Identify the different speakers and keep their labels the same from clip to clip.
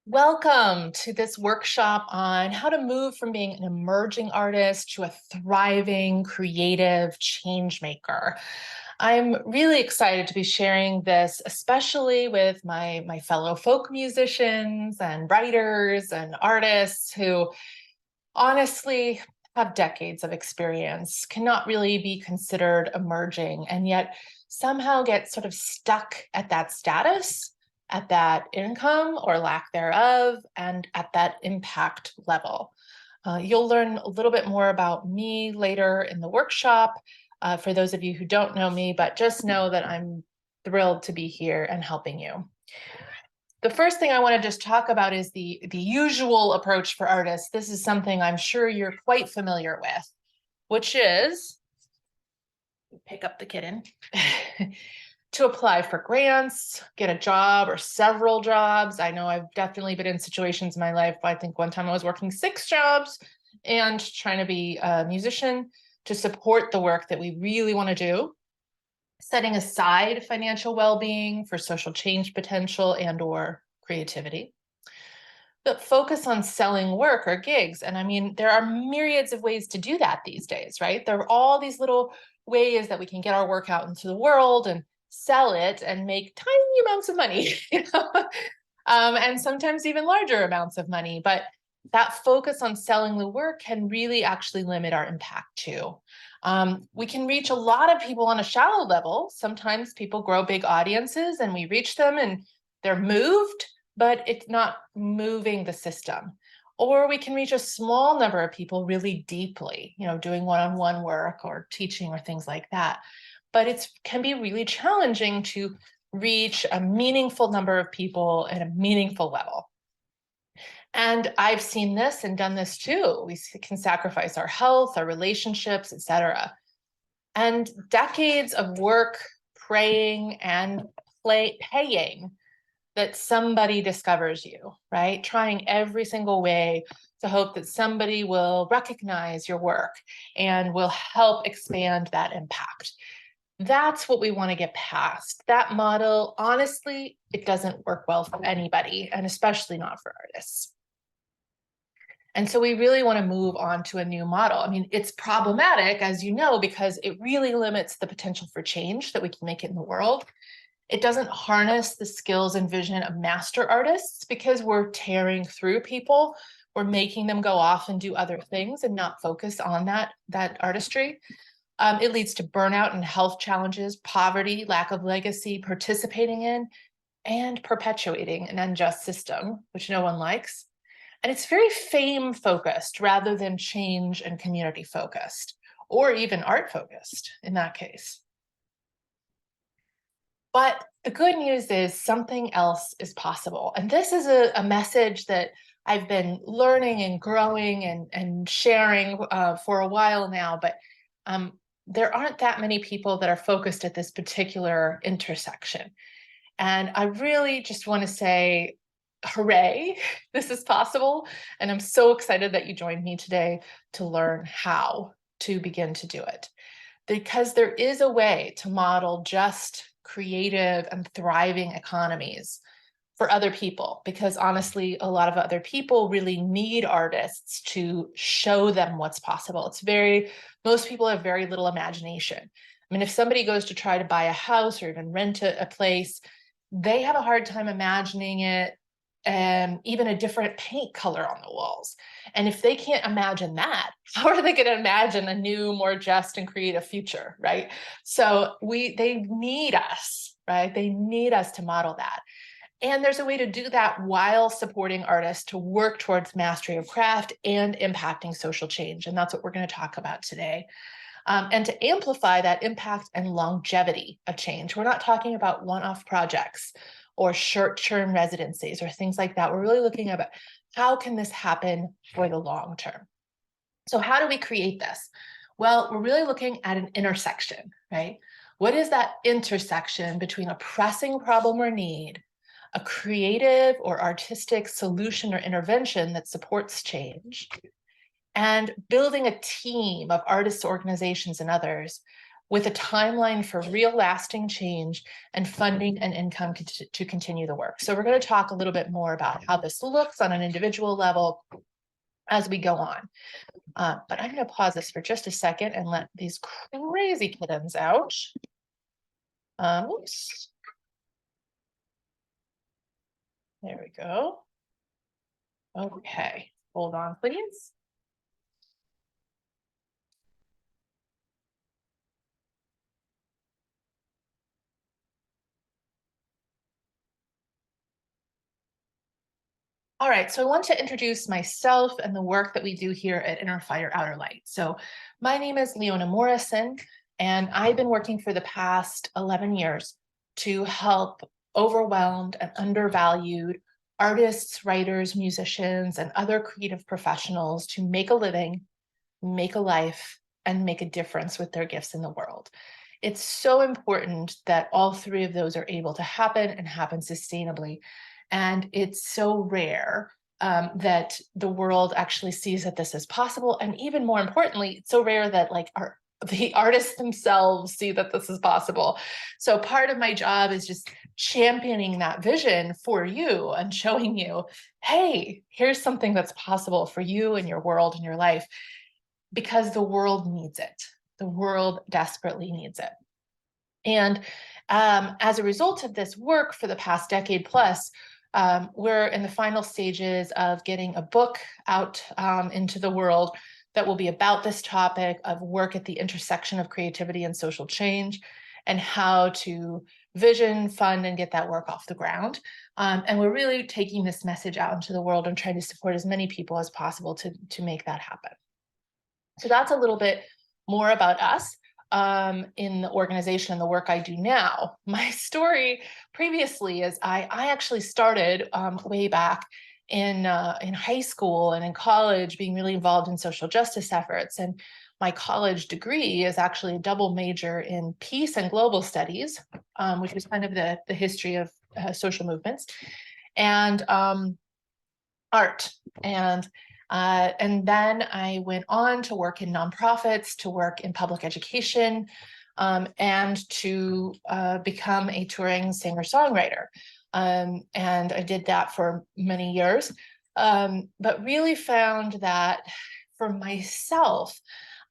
Speaker 1: Welcome to this workshop on how to move from being an emerging artist to a thriving, creative change maker. I'm really excited to be sharing this, especially with my fellow folk musicians and writers and artists who honestly have decades of experience, cannot really be considered emerging, and yet somehow get sort of stuck at that status, at that income or lack thereof, and at that impact level. You'll learn a little bit more about me later in the workshop, for those of you who don't know me, but just know that I'm thrilled to be here and helping you. The first thing I want to just talk about is the usual approach for artists. This is something I'm sure you're quite familiar with, which is pick up the kitten to apply for grants, get a job or several jobs. I know I've definitely been in situations in my life. I think one time I was working 6 jobs and trying to be a musician to support the work that we really want to do, setting aside financial well-being for social change potential and or creativity. But focus on selling work or gigs. And I mean, there are myriads of ways to do that these days, right? There are all these little ways that we can get our work out into the world and sell it and make tiny amounts of money, and sometimes even larger amounts of money. But that focus on selling the work can really actually limit our impact too. We can reach a lot of people on a shallow level. Sometimes people grow big audiences and we reach them and they're moved, but it's not moving the system. Or we can reach a small number of people really deeply, doing one-on-one work or teaching or things like that. But it can be really challenging to reach a meaningful number of people at a meaningful level. And I've seen this and done this too. We can sacrifice our health, our relationships, etc. And decades of work, praying, and paying that somebody discovers you, right? Trying every single way to hope that somebody will recognize your work and will help expand that impact. That's what we want to get past. That model, honestly, it doesn't work well for anybody, and especially not for artists. And so we really want to move on to a new model. I mean, it's problematic, as you know, because it really limits the potential for change that we can make it in the world. It doesn't harness the skills and vision of master artists because we're tearing through people. We're making them go off and do other things and not focus on that artistry. It leads to burnout and health challenges, poverty, lack of legacy, participating in, and perpetuating an unjust system, which no one likes. And it's very fame focused rather than change and community focused, or even art focused in that case. But the good news is something else is possible. And this is a message that I've been learning and growing and sharing for a while now, but there aren't that many people that are focused at this particular intersection. And I really just want to say, hooray, this is possible. And I'm so excited that you joined me today to learn how to begin to do it. Because there is a way to model just creative and thriving economies for other people, because honestly, a lot of other people really need artists to show them what's possible. Most people have very little imagination. I mean, if somebody goes to try to buy a house or even rent a place, they have a hard time imagining it and even a different paint color on the walls. And if they can't imagine that, how are they going to imagine a new, more just and creative future, right? So they need us, right? They need us to model that. And there's a way to do that while supporting artists to work towards mastery of craft and impacting social change. And that's what we're going to talk about today. And to amplify that impact and longevity of change. We're not talking about one-off projects or short-term residencies or things like that. We're really looking at how can this happen for the long term. So how do we create this? Well, we're really looking at an intersection, right? What is that intersection between a pressing problem or need, a creative or artistic solution or intervention that supports change, and building a team of artists, organizations, and others with a timeline for real lasting change and funding and income to continue the work. So we're going to talk a little bit more about how this looks on an individual level as we go on. But I'm going to pause this for just a second and let these crazy kittens out. Oops. There we go. Okay, hold on, please. All right, so I want to introduce myself and the work that we do here at Inner Fire, Outer Light. So my name is Leona Morrison, and I've been working for the past 11 years to help overwhelmed and undervalued artists, writers, musicians, and other creative professionals to make a living, make a life, and make a difference with their gifts in the world. It's so important that all three of those are able to happen and happen sustainably. And it's so rare that the world actually sees that this is possible. And even more importantly, it's so rare that the artists themselves see that this is possible. So part of my job is just championing that vision for you and showing you, hey, here's something that's possible for you and your world and your life, because the world needs it. The world desperately needs it. And as a result of this work for the past decade plus, we're in the final stages of getting a book out into the world that will be about this topic of work at the intersection of creativity and social change, and how to vision, fund, and get that work off the ground. And we're really taking this message out into the world and trying to support as many people as possible to make that happen. So that's a little bit more about us in the organization and the work I do now. My story previously is I actually started way back in high school and in college, being really involved in social justice efforts. And my college degree is actually a double major in peace and global studies, which is kind of the history of social movements, and art. And then I went on to work in nonprofits, to work in public education, and to become a touring singer-songwriter. And I did that for many years, but really found that for myself,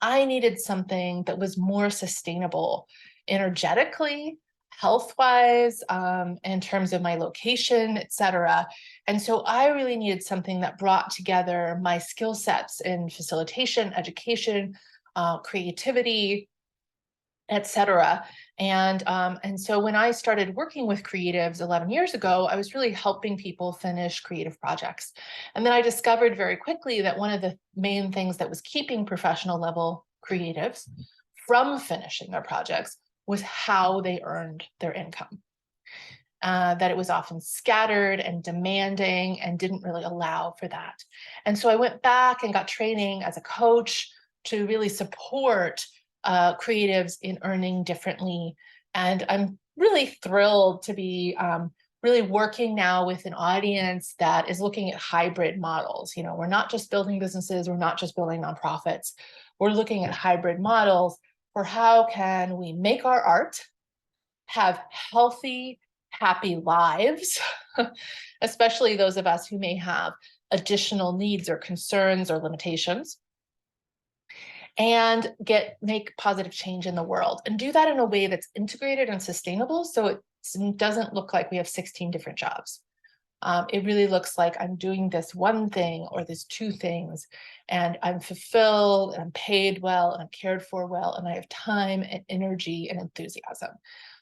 Speaker 1: I needed something that was more sustainable energetically, health-wise, in terms of my location, et cetera. And so I really needed something that brought together my skill sets in facilitation, education, creativity, et cetera. And so when I started working with creatives 11 years ago, I was really helping people finish creative projects. And then I discovered very quickly that one of the main things that was keeping professional level creatives from finishing their projects was how they earned their income. That it was often scattered and demanding and didn't really allow for that. And so I went back and got training as a coach to really support creatives in earning differently. And I'm really thrilled to be really working now with an audience that is looking at hybrid models. You know, we're not just building businesses, we're not just building nonprofits, we're looking at hybrid models for how can we make our art, have healthy, happy lives, especially those of us who may have additional needs or concerns or limitations, and make positive change in the world, and do that in a way that's integrated and sustainable, so it doesn't look like we have 16 different jobs. It really looks like I'm doing this one thing or these two things, and I'm fulfilled, and I'm paid well, and I'm cared for well, and I have time and energy and enthusiasm.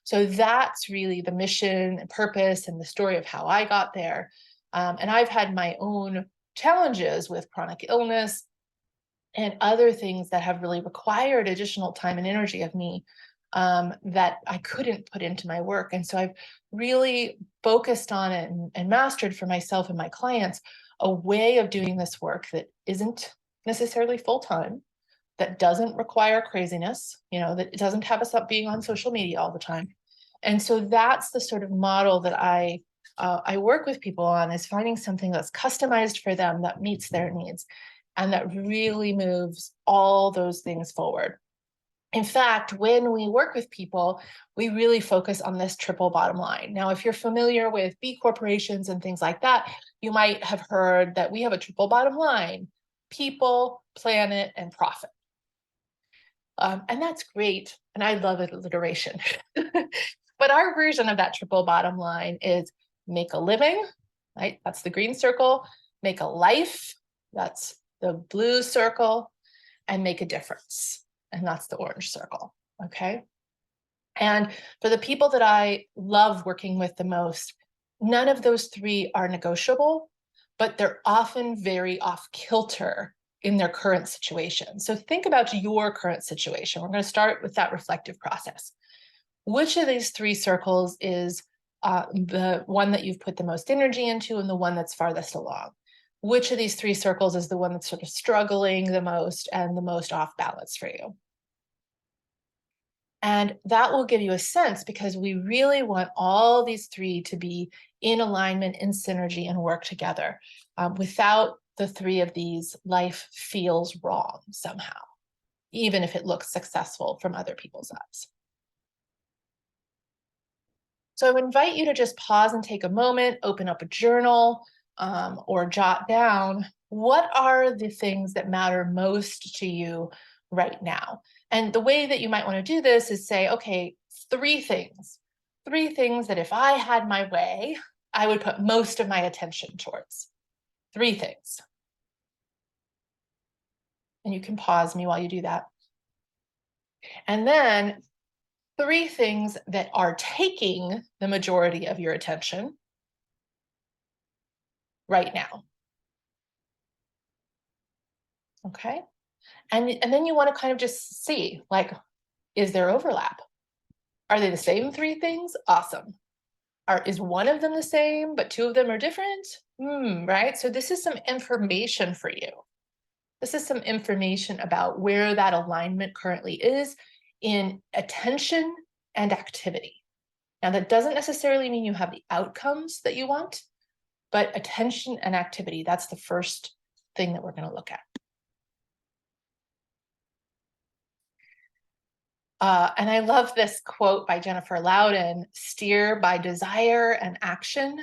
Speaker 1: So that's really the mission and purpose and the story of how I got there. And I've had my own challenges with chronic illness and other things that have really required additional time and energy of me that I couldn't put into my work. And so I've really focused on it and mastered for myself and my clients a way of doing this work that isn't necessarily full-time, that doesn't require craziness, you know, that doesn't have us up being on social media all the time. And so that's the sort of model that I work with people on, is finding something that's customized for them, that meets their needs, and that really moves all those things forward. In fact, when we work with people, we really focus on this triple bottom line. Now, if you're familiar with B corporations and things like that, you might have heard that we have a triple bottom line: people, planet, and profit. And that's great. And I love alliteration. But our version of that triple bottom line is make a living, right? That's the green circle. Make a life, that's the blue circle, and make a difference, and that's the orange circle, okay? And for the people that I love working with the most, none of those three are negotiable, but they're often very off kilter in their current situation. So think about your current situation. We're going to start with that reflective process. Which of these three circles is the one that you've put the most energy into and the one that's farthest along? Which of these three circles is the one that's sort of struggling the most and the most off balance for you? And that will give you a sense, because we really want all these three to be in alignment, in synergy, and work together. Without the three of these, life feels wrong somehow, even if it looks successful from other people's eyes. So I would invite you to just pause and take a moment, open up a journal, or jot down, what are the things that matter most to you right now? And the way that you might want to do this is say, okay, three things that if I had my way, I would put most of my attention towards. Three things. And you can pause me while you do that. And then three things that are taking the majority of your attention right now. Okay. And then you want to kind of just see, like, is there overlap? Are they the same three things? Awesome. Is one of them the same, but two of them are different? Right? So this is some information for you. This is some information about where that alignment currently is in attention and activity. Now, that doesn't necessarily mean you have the outcomes that you want, but attention and activity, that's the first thing that we're going to look at. And I love this quote by Jennifer Louden: steer by desire and action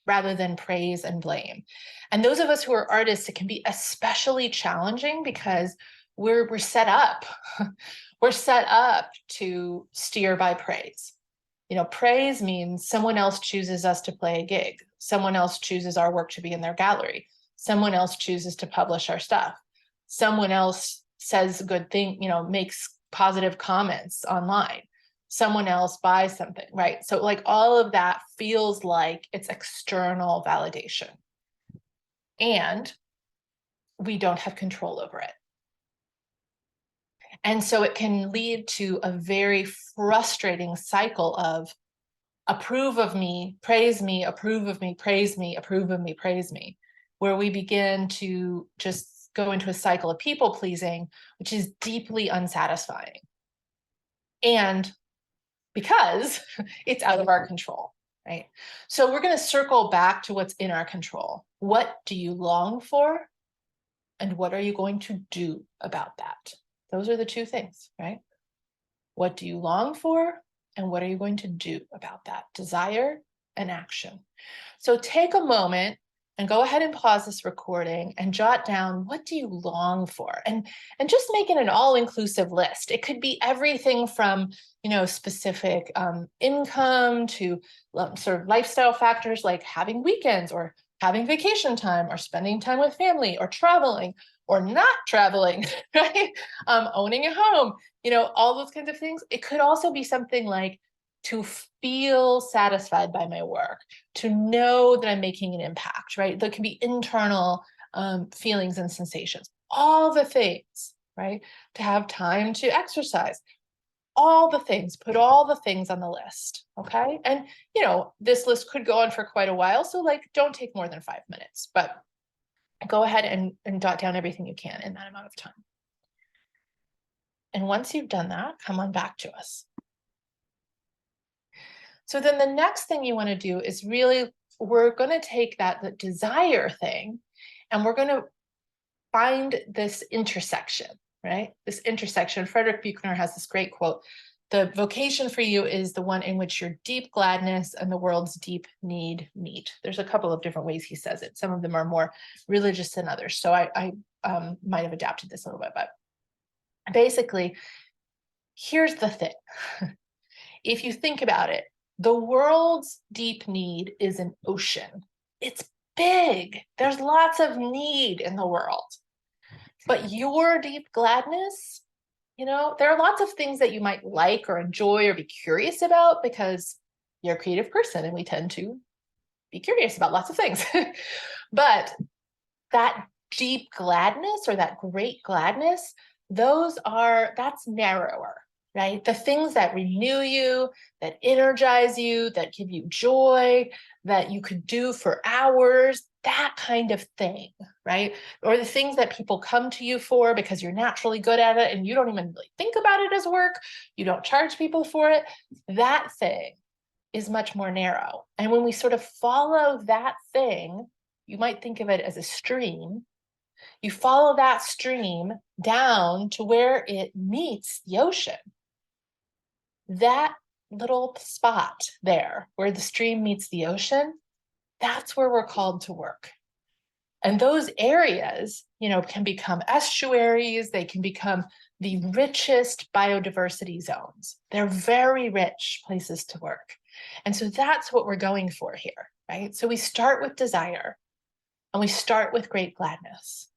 Speaker 1: rather than praise and blame. And those of us who are artists, it can be especially challenging because we're set up. We're set up to steer by praise. You know, praise means someone else chooses us to play a gig. Someone else chooses our work to be in their gallery. Someone else chooses to publish our stuff. Someone else says a good thing, you know, makes positive comments online. Someone else buys something, right? So like all of that feels like it's external validation. And we don't have control over it. And so it can lead to a very frustrating cycle of approve of me, praise me, approve of me, praise me, approve of me, praise me, where we begin to just go into a cycle of people pleasing, which is deeply unsatisfying. And because it's out of our control, right? So we're going to circle back to what's in our control. What do you long for? And what are you going to do about that? Those are the two things, right? What do you long for? And what are you going to do about that? Desire and action. So take a moment and go ahead and pause this recording and jot down, what do you long for? And just make it an all-inclusive list. It could be everything from, you know, specific income to sort of lifestyle factors like having weekends or having vacation time or spending time with family or traveling or not traveling, right? Owning a home, you know, all those kinds of things. It could also be something like to feel satisfied by my work, to know that I'm making an impact, right? There can be internal feelings and sensations, all the things, right? To have time to exercise, all the things, put all the things on the list, okay? And, you know, this list could go on for quite a while, so like, don't take more than 5 minutes, but go ahead and dot down everything you can in that amount of time. And once you've done that, come on back to us. So then the next thing you want to do is really, we're going to take that desire thing and we're going to find this intersection. right? This intersection. Frederick Buechner has this great quote: the vocation for you is the one in which your deep gladness and the world's deep need meet. There's a couple of different ways he says it. Some of them are more religious than others. So I might have adapted this a little bit, but basically, here's the thing. If you think about it, the world's deep need is an ocean. It's big. There's lots of need in the world. But your deep gladness, there are lots of things that you might like or enjoy or be curious about because you're a creative person and we tend to be curious about lots of things. But that deep gladness or that great gladness, that's narrower, right? The things that renew you, that energize you, that give you joy, that you could do for hours, that kind of thing, right? Or the things that people come to you for because you're naturally good at it and you don't even really think about it as work. You don't charge people for it. That thing is much more narrow. And when we sort of follow that thing, you might think of it as a stream. You follow that stream down to where it meets the ocean. That little spot there where the stream meets the ocean, that's where we're called to work. And those areas, can become estuaries. They can become the richest biodiversity zones. They're very rich places to work. And so that's what we're going for here, right? So we start with desire and we start with great gladness.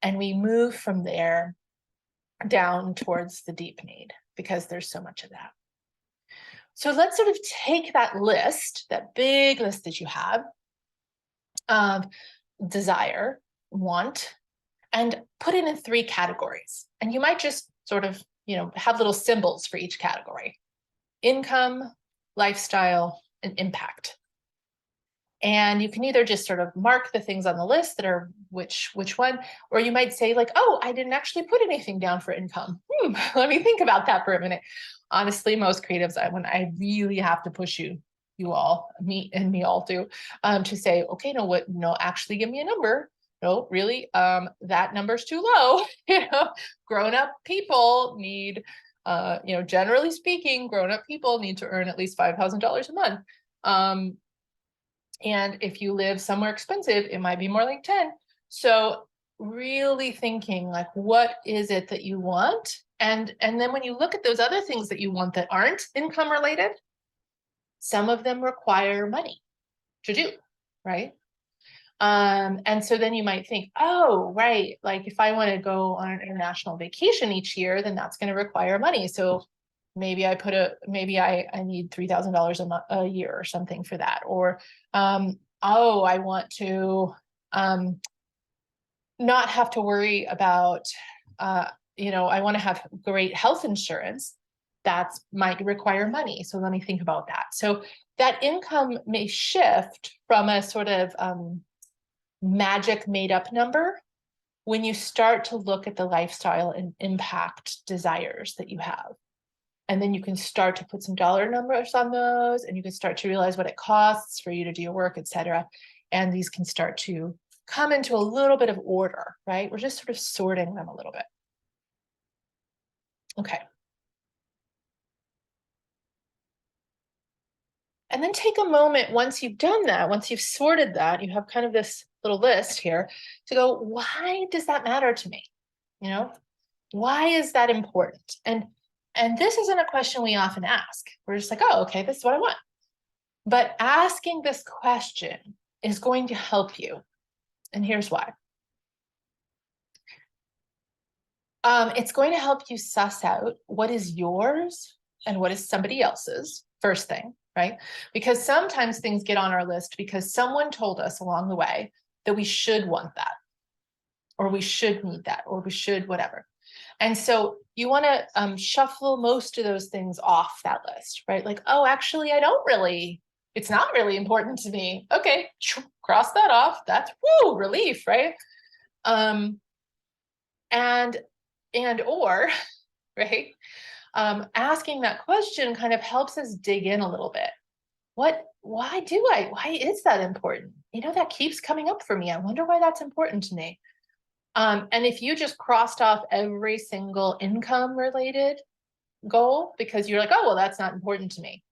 Speaker 1: And we move from there down towards the deep need because there's so much of that. So let's sort of take that list, that big list that you have of desire, want, and put it in 3 categories. And you might just sort of, have little symbols for each category: income, lifestyle, and impact. And you can either just sort of mark the things on the list that are which one, or you might say like, oh, I didn't actually put anything down for income. Let me think about that for a minute. Honestly, most creatives, when I really have to push you all, me all do, to say, okay, actually give me a number. No, really, that number's too low. Grown-up people need, generally speaking, grown-up people need to earn at least $5,000 a month. And if you live somewhere expensive, it might be more like 10. So really thinking like, what is it that you want? And then when you look at those other things that you want that aren't income related, some of them require money to do, right? And so then you might think, oh, right, like if I want to go on an international vacation each year, then that's going to require money. So maybe I need $3,000 a year or something for that. Or, I want to not have to worry about, I want to have great health insurance. That might require money. So let me think about that. So that income may shift from a sort of magic made up number when you start to look at the lifestyle and impact desires that you have. And then you can start to put some dollar numbers on those, and you can start to realize what it costs for you to do your work, et cetera. And these can start to come into a little bit of order, right? We're just sort of sorting them a little bit. Okay. And then take a moment once you've done that, once you've sorted that, you have kind of this little list here to go, why does that matter to me? Why is that important? And this isn't a question we often ask. We're just like, oh, okay, this is what I want. But asking this question is going to help you. And here's why. It's going to help you suss out what is yours and what is somebody else's, first thing, right? Because sometimes things get on our list because someone told us along the way that we should want that, or we should need that, or we should whatever. And so you want to shuffle most of those things off that list, right? Like, oh, actually, it's not really important to me. Okay, cross that off. That's relief, right? Or, right? Asking that question kind of helps us dig in a little bit. Why is that important? That keeps coming up for me. I wonder why that's important to me. And if you just crossed off every single income related goal because you're like, oh, well, that's not important to me,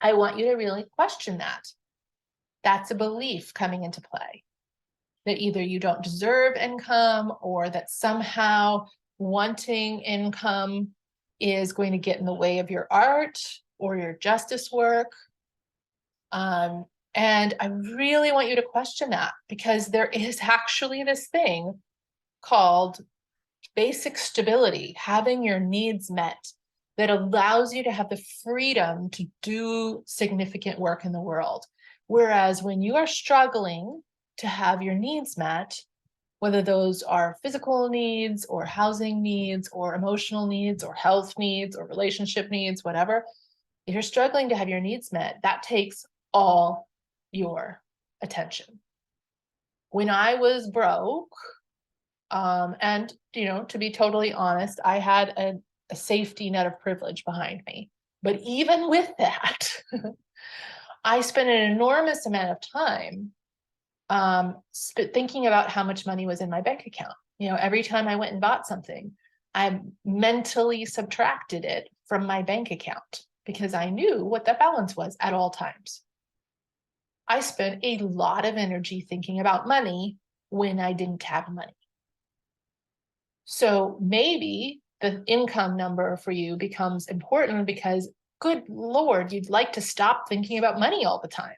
Speaker 1: I want you to really question that. That's a belief coming into play that either you don't deserve income or that somehow wanting income is going to get in the way of your art or your justice work. And I really want you to question that, because there is actually this thing called basic stability, having your needs met, that allows you to have the freedom to do significant work in the world. Whereas when you are struggling to have your needs met, whether those are physical needs or housing needs or emotional needs or health needs or relationship needs, whatever, if you're struggling to have your needs met, that takes all your attention. When I was broke, and to be totally honest, I had a safety net of privilege behind me. But even with that, I spent an enormous amount of time thinking about how much money was in my bank account. Every time I went and bought something, I mentally subtracted it from my bank account because I knew what that balance was at all times. I spent a lot of energy thinking about money when I didn't have money. So maybe the income number for you becomes important because, good Lord, you'd like to stop thinking about money all the time.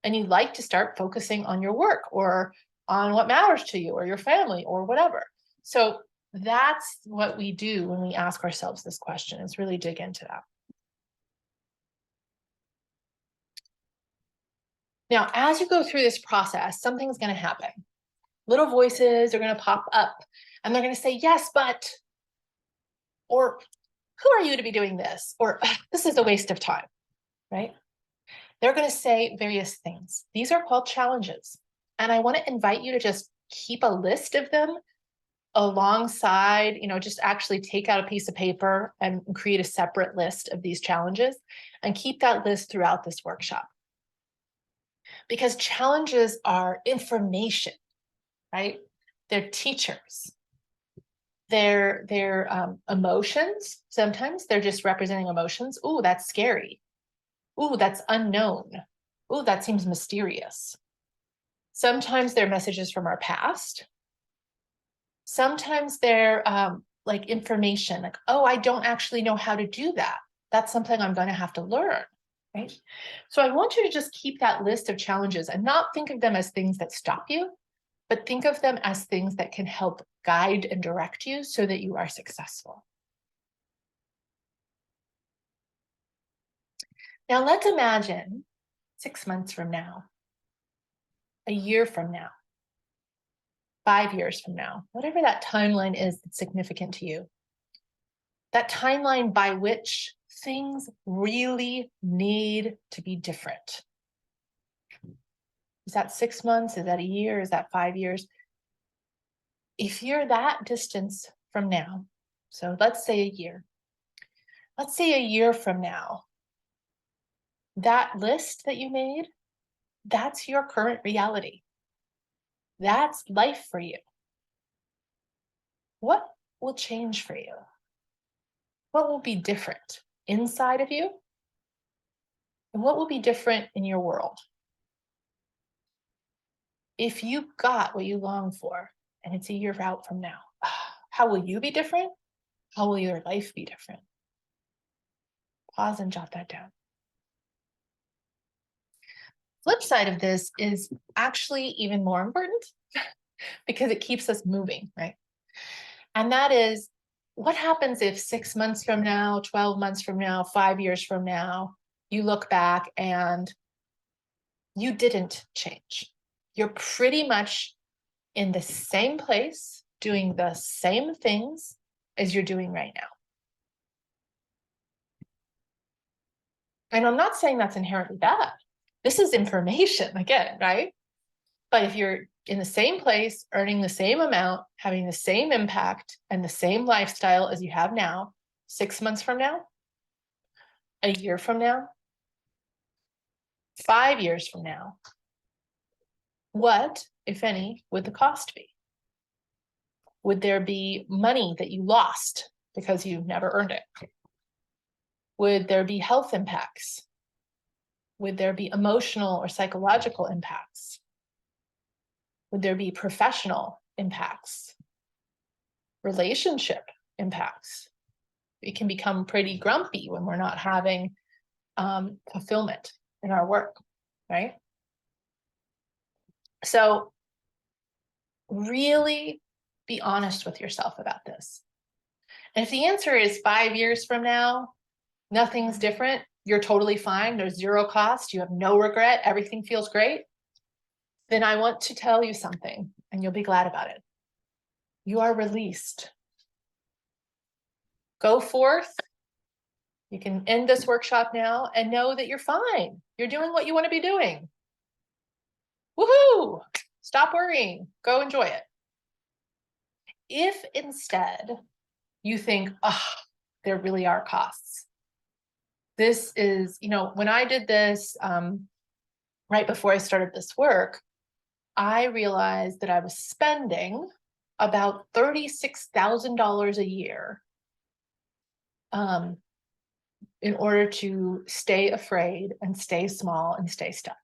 Speaker 1: And you'd like to start focusing on your work or on what matters to you or your family or whatever. So that's what we do when we ask ourselves this question, is really dig into that. Now, as you go through this process, something's going to happen. Little voices are going to pop up and they're going to say, yes, but, or who are you to be doing this? Or this is a waste of time, right? They're going to say various things. These are called challenges. And I want to invite you to just keep a list of them alongside, just actually take out a piece of paper and create a separate list of these challenges and keep that list throughout this workshop. Because challenges are information, right? They're teachers. They're emotions. Sometimes they're just representing emotions. Ooh, that's scary. Ooh, that's unknown. Ooh, that seems mysterious. Sometimes they're messages from our past. Sometimes they're like information, like, oh, I don't actually know how to do that. That's something I'm going to have to learn, right? So I want you to just keep that list of challenges and not think of them as things that stop you, but think of them as things that can help guide and direct you so that you are successful. Now let's imagine 6 months from now, a year from now, 5 years from now, whatever that timeline is that's significant to you, that timeline by which things really need to be different. Is that 6 months? Is that a year? Is that 5 years? If you're that distance from now, so let's say a year, let's say a year from now, that list that you made, that's your current reality. That's life for you. What will change for you? What will be different inside of you? And what will be different in your world? If you got what you long for and it's a year out from now, how will you be different? How will your life be different? Pause and jot that down. Flip side of this is actually even more important because it keeps us moving, right? And that is, what happens if 6 months from now, 12 months from now, 5 years from now, you look back and you didn't change? You're pretty much in the same place, doing the same things as you're doing right now. And I'm not saying that's inherently bad. This is information again, right? But if you're in the same place, earning the same amount, having the same impact and the same lifestyle as you have now, 6 months from now, a year from now, 5 years from now, what, if any, would the cost be? Would there be money that you lost because you never earned it? Would there be health impacts? Would there be emotional or psychological impacts? Would there be professional impacts? Relationship impacts? We can become pretty grumpy when we're not having fulfillment in our work, right? So really be honest with yourself about this. And if the answer is 5 years from now, nothing's different, you're totally fine, there's zero cost, you have no regret, everything feels great, then I want to tell you something, and you'll be glad about it. You are released. Go forth. You can end this workshop now and know that you're fine. You're doing what you want to be doing. Woohoo! Stop worrying. Go enjoy it. If instead you think, oh, there really are costs. This is, when I did this right before I started this work, I realized that I was spending about $36,000 a year in order to stay afraid and stay small and stay stuck.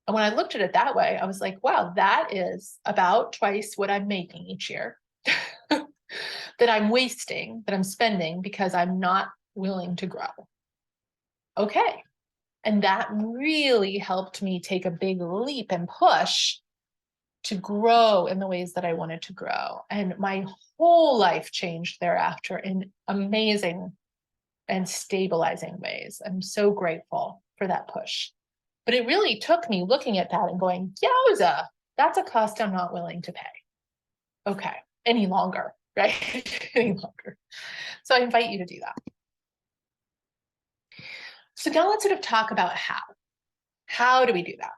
Speaker 1: And when I looked at it that way, I was like, wow, that is about twice what I'm making each year that I'm wasting, that I'm spending because I'm not willing to grow. Okay. And that really helped me take a big leap and push to grow in the ways that I wanted to grow. And my whole life changed thereafter in amazing and stabilizing ways. I'm so grateful for that push. But it really took me looking at that and going, yowza, that's a cost I'm not willing to pay. Okay, any longer, right? Any longer. So I invite you to do that. So now let's sort of talk about how. How do we do that?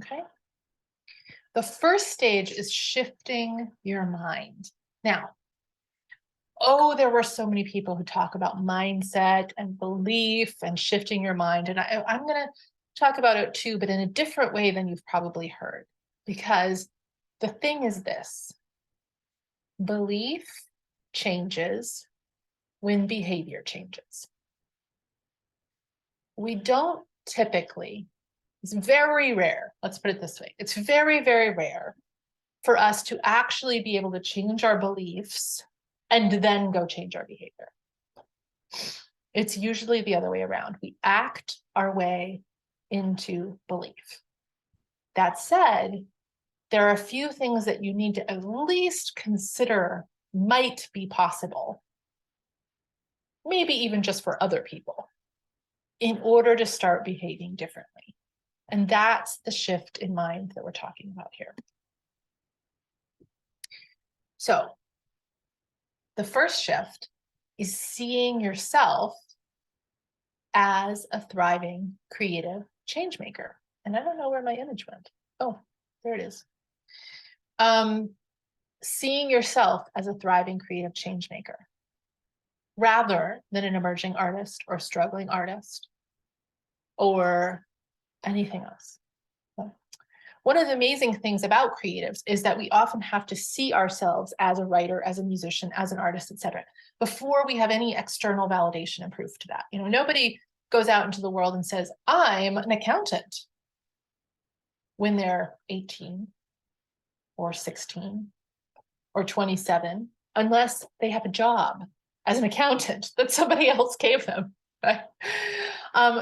Speaker 1: Okay. The first stage is shifting your mind. Now, there were so many people who talk about mindset and belief and shifting your mind. And I'm going to talk about it too, but in a different way than you've probably heard. Because the thing is this: belief changes when behavior changes. We don't typically, it's very rare, let's put it this way, it's very, very rare for us to actually be able to change our beliefs and then go change our behavior. It's usually the other way around. We act our way into belief. That said, there are a few things that you need to at least consider might be possible, maybe even just for other people, in order to start behaving differently. And that's the shift in mind that we're talking about here. So the first shift is seeing yourself as a thriving, creative change maker. And I don't know where my image went. Oh, there it is. Seeing yourself as a thriving, creative change maker, rather than an emerging artist or struggling artist or anything else. One of the amazing things about creatives is that we often have to see ourselves as a writer, as a musician, as an artist, etc., before we have any external validation and proof to that. Nobody goes out into the world and says, I'm an accountant, when they're 18 or 16 or 27, unless they have a job as an accountant that somebody else gave them. Right?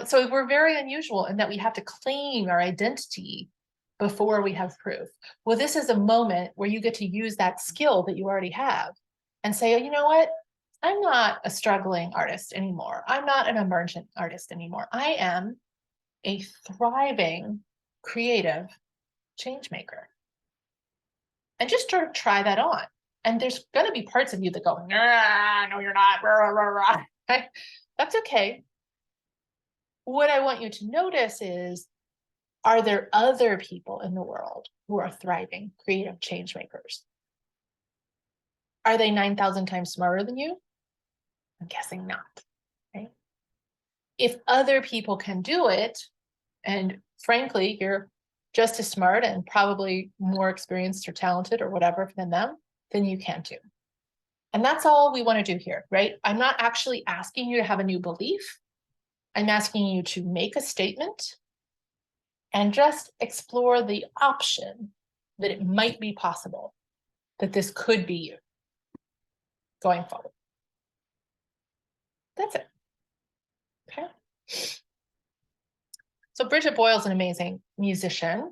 Speaker 1: So we're very unusual in that we have to claim our identity before we have proof. Well, this is a moment where you get to use that skill that you already have and say, oh, you know what? I'm not a struggling artist anymore. I'm not an emergent artist anymore. I am a thriving, creative change maker. And just sort of try that on. And there's going to be parts of you that go, no, you're not. Okay? That's okay. What I want you to notice is, are there other people in the world who are thriving, creative change makers? Are they 9,000 times smarter than you? I'm guessing not. Right? If other people can do it, and frankly, you're just as smart and probably more experienced or talented or whatever than them, then you can too. And that's all we want to do here, right? I'm not actually asking you to have a new belief. I'm asking you to make a statement and just explore the option that it might be possible that this could be you going forward. That's it. Okay. So Bridget Boyle's an amazing musician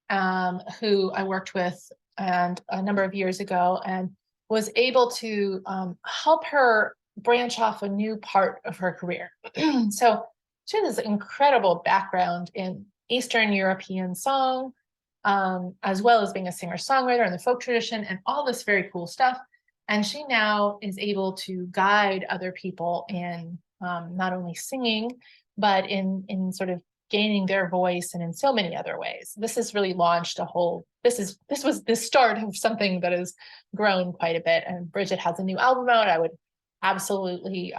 Speaker 1: who I worked with and a number of years ago and was able to help her branch off a new part of her career. So she has this incredible background in Eastern European song, as well as being a singer-songwriter in the folk tradition and all this very cool stuff. And she now is able to guide other people in not only singing, but in sort of gaining their voice and in so many other ways. This has really launched a whole, this was the start of something that has grown quite a bit. And Bridget has a new album out. I would absolutely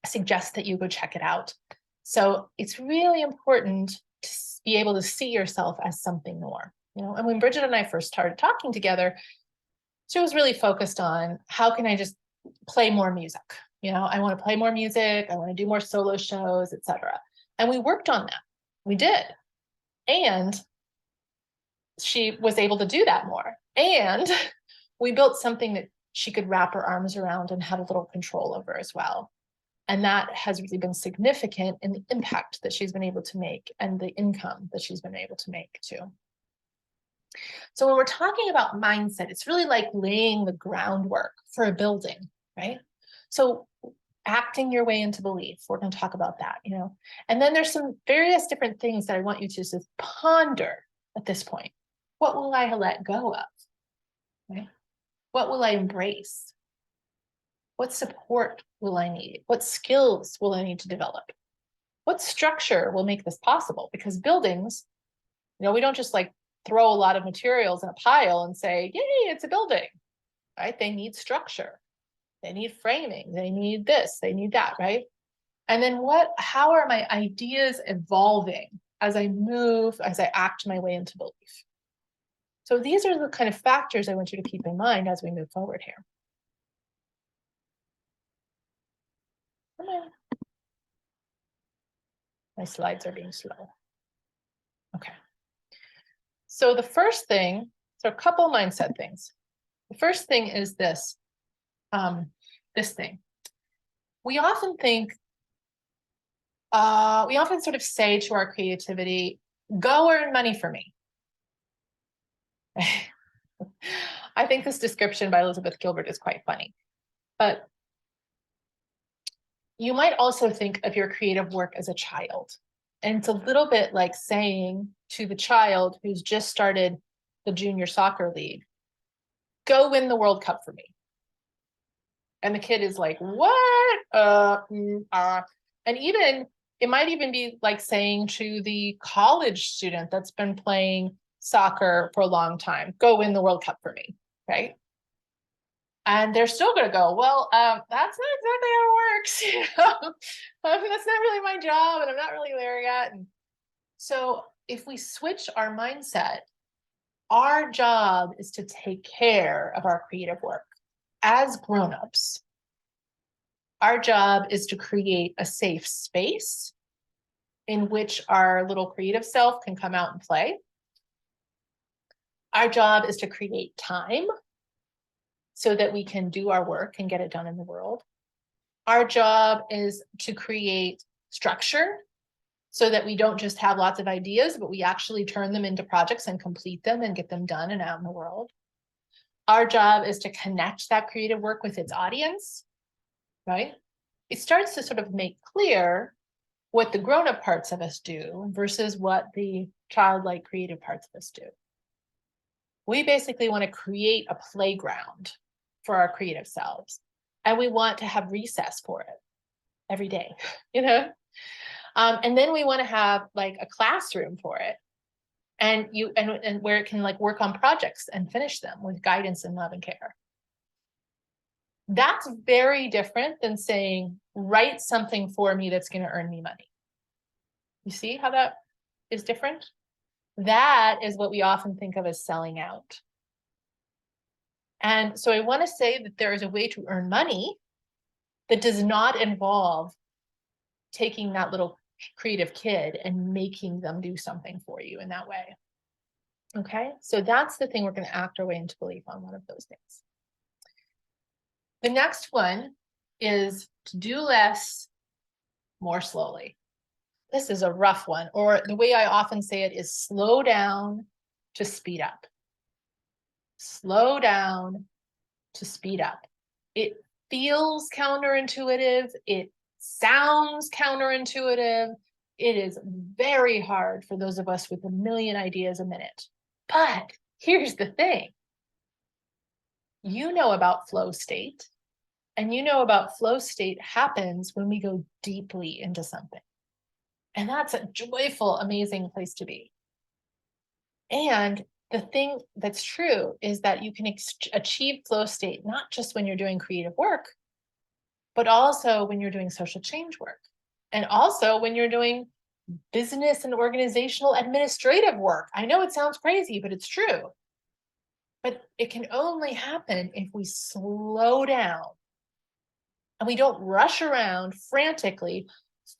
Speaker 1: suggest that you go check it out. So it's really important to be able to see yourself as something more, you know. And when Bridget and I first started talking together, she was really focused on how can I just play more music? You know, I want to play more music. I want to do more solo shows, etc. And we worked on that. We did. And she was able to do that more. And we built something that she could wrap her arms around and have a little control over as well. And that has really been significant in the impact that she's been able to make and the income that she's been able to make too. So when we're talking about mindset, it's really like laying the groundwork for a building, right? So acting your way into belief, we're going to talk about that, you know. And then there's some various different things that I want you to just ponder at this point. What will I let go of? Right? What will I embrace? What support will I need? What skills will I need to develop? What structure will make this possible? Because buildings, you know, we don't just like throw a lot of materials in a pile and say, yay, it's a building, right? They need structure. They need framing. They need this, they need that, right? And then how are my ideas evolving as I move, as I act my way into belief? So these are the kind of factors I want you to keep in mind as we move forward here. Come on. My slides are being slow. Okay. So the first thing, so a couple mindset things. The first thing is this, this thing. We often think, we often sort of say to our creativity, go earn money for me. I think this description by Elizabeth Gilbert is quite funny, but you might also think of your creative work as a child. And it's a little bit like saying to the child who's just started the junior soccer league, go win the World Cup for me. And the kid is like, what? And even, it might even be like saying to the college student that's been playing soccer for a long time, go win the World Cup for me, right? And they're still going to go, well, that's not exactly how it works. You know? That's not really my job and I'm not really there yet. And so if we switch our mindset, our job is to take care of our creative work. As grown-ups, our job is to create a safe space in which our little creative self can come out and play. Our job is to create time so that we can do our work and get it done in the world. Our job is to create structure so that we don't just have lots of ideas, but we actually turn them into projects and complete them and get them done and out in the world. Our job is to connect that creative work with its audience, right? It starts to sort of make clear what the grown-up parts of us do versus what the childlike creative parts of us do. We basically want to create a playground for our creative selves. And we want to have recess for it every day, you know? And then we want to have like a classroom for it. And where it can like work on projects and finish them with guidance and love and care. That's very different than saying, write something for me that's going to earn me money. You see how that is different? That is what we often think of as selling out. And so I want to say that there is a way to earn money that does not involve taking that little creative kid and making them do something for you in that way. Okay, so that's the thing we're going to act our way into belief on, one of those things. The next one is to do less more slowly. This is a rough one, or the way I often say it is slow down to speed up. Slow down to speed up. It feels counterintuitive. It sounds counterintuitive. It is very hard for those of us with a million ideas a minute. But here's the thing. You know about flow state, and you know about flow state happens when we go deeply into something. And that's a joyful, amazing place to be. And the thing that's true is that you can achieve flow state, not just when you're doing creative work, but also when you're doing social change work. And also when you're doing business and organizational administrative work. I know it sounds crazy, but it's true. But it can only happen if we slow down and we don't rush around frantically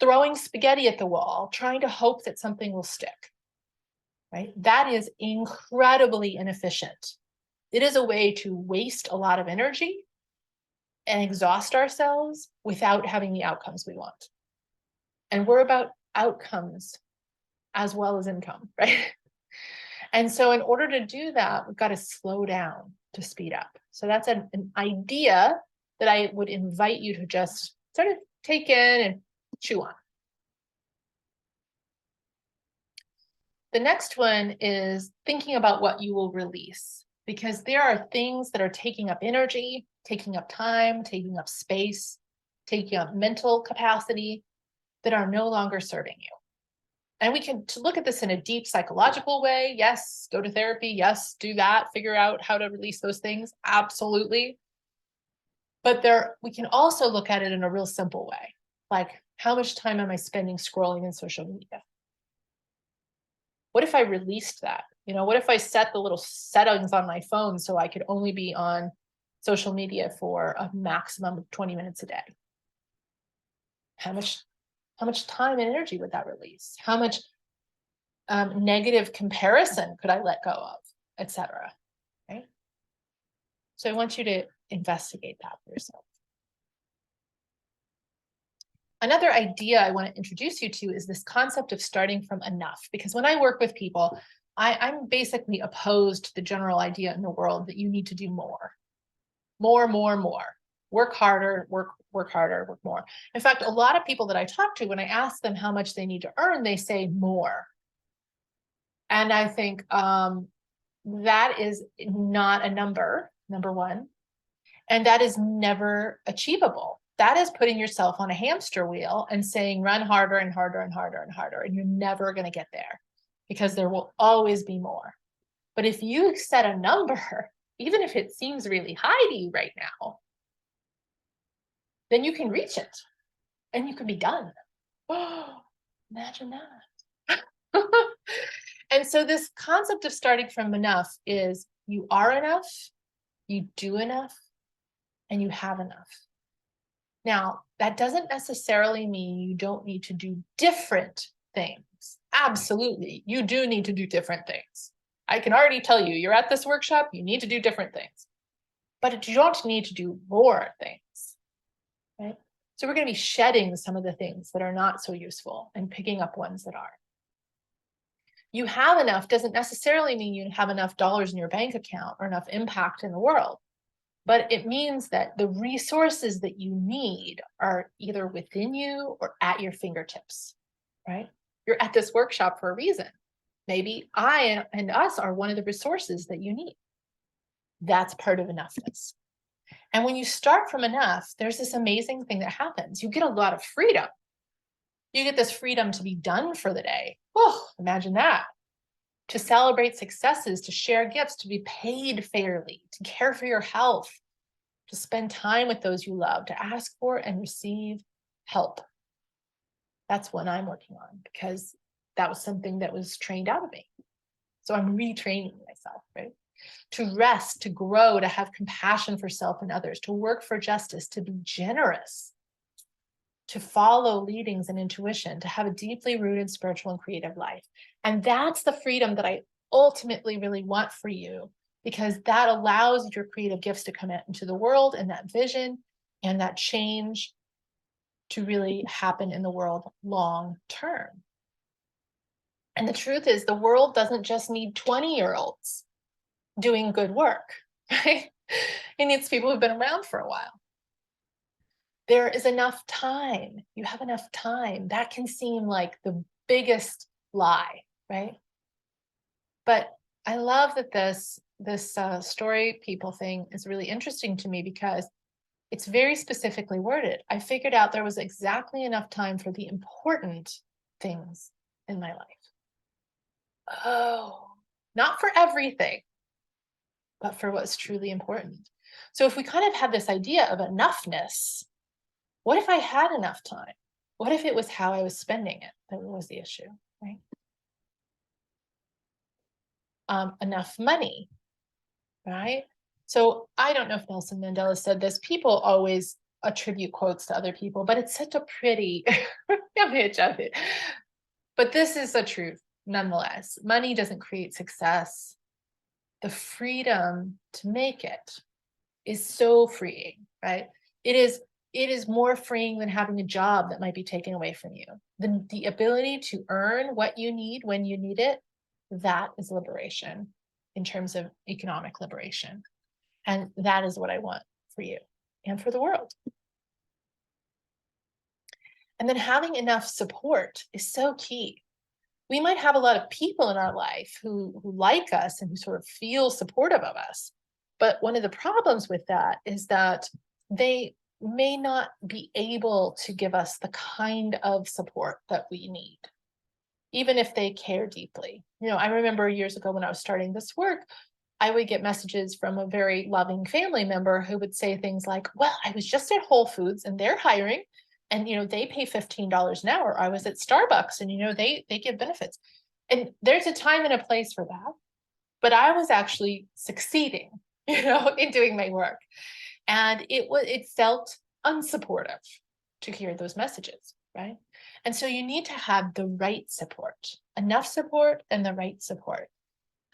Speaker 1: throwing spaghetti at the wall, trying to hope that something will stick. Right? That is incredibly inefficient. It is a way to waste a lot of energy and exhaust ourselves without having the outcomes we want. And we're about outcomes as well as income, right? And so in order to do that, we've got to slow down to speed up. So that's an idea that I would invite you to just sort of take in and chew on. The next one is thinking about what you will release, because there are things that are taking up energy, taking up time, taking up space, taking up mental capacity that are no longer serving you. And we can look at this in a deep psychological way. Yes, go to therapy. Yes, do that. Figure out how to release those things. Absolutely. But we can also look at it in a real simple way. Like, how much time am I spending scrolling in social media? What if I released that? What if I set the little settings on my phone so I could only be on social media for a maximum of 20 minutes a day? How much time and energy would that release? How much negative comparison could I let go of, etc. Right? So I want you to investigate that for yourself. Another idea I want to introduce you to is this concept of starting from enough, because when I work with people, I'm basically opposed to the general idea in the world that you need to do more. Work harder, work harder, work more. In fact, a lot of people that I talk to, when I ask them how much they need to earn, they say more. And I think that is not a number one. And that is never achievable. That is putting yourself on a hamster wheel and saying, run harder and harder and harder and harder. And you're never going to get there because there will always be more. But if you set a number, even if it seems really high to you right now, then you can reach it and you can be done. Oh, imagine that. And so this concept of starting from enough is you are enough, you do enough, and you have enough. Now, that doesn't necessarily mean you don't need to do different things. Absolutely, you do need to do different things. I can already tell you, you're at this workshop, you need to do different things. But you don't need to do more things, right? So we're going to be shedding some of the things that are not so useful and picking up ones that are. You have enough doesn't necessarily mean you have enough dollars in your bank account or enough impact in the world. But it means that the resources that you need are either within you or at your fingertips, right? You're at this workshop for a reason. Maybe I and us are one of the resources that you need. That's part of enoughness. And when you start from enough, there's this amazing thing that happens. You get a lot of freedom. You get this freedom to be done for the day. Oh, imagine that. To celebrate successes, to share gifts, to be paid fairly, to care for your health, to spend time with those you love, to ask for and receive help. That's what I'm working on because that was something that was trained out of me. So I'm retraining myself, right? To rest, to grow, to have compassion for self and others, to work for justice, to be generous, to follow leadings and intuition, to have a deeply rooted spiritual and creative life. And that's the freedom that I ultimately really want for you, because that allows your creative gifts to come out into the world, and that vision and that change to really happen in the world long term. And the truth is, the world doesn't just need 20-year-olds doing good work, right? It needs people who've been around for a while. There is enough time. You have enough time. That can seem like the biggest lie, right? But I love that this story people thing is really interesting to me, because it's very specifically worded. I figured out there was exactly enough time for the important things in my life. Oh, not for everything, but for what's truly important. So if we kind of have this idea of enoughness, what if I had enough time? What if it was how I was spending it that was the issue, right? Enough money, right? So I don't know if Nelson Mandela said this. People always attribute quotes to other people, but it's such a pretty image of it. But this is the truth nonetheless. Money doesn't create success. The freedom to make it is so freeing, right? It is more freeing than having a job that might be taken away from you. The ability to earn what you need when you need it, that is liberation in terms of economic liberation. And that is what I want for you and for the world. And then having enough support is so key. We might have a lot of people in our life who like us and who sort of feel supportive of us. But one of the problems with that is that they may not be able to give us the kind of support that we need, even if they care deeply. I remember years ago when I was starting this work, I would get messages from a very loving family member who would say things like, well, I was just at Whole Foods and they're hiring, and they pay $15 an hour. I was at Starbucks and they give benefits. And there's a time and a place for that. But I was actually succeeding, in doing my work. And it felt unsupportive to hear those messages, right? And so you need to have the right support, enough support and the right support.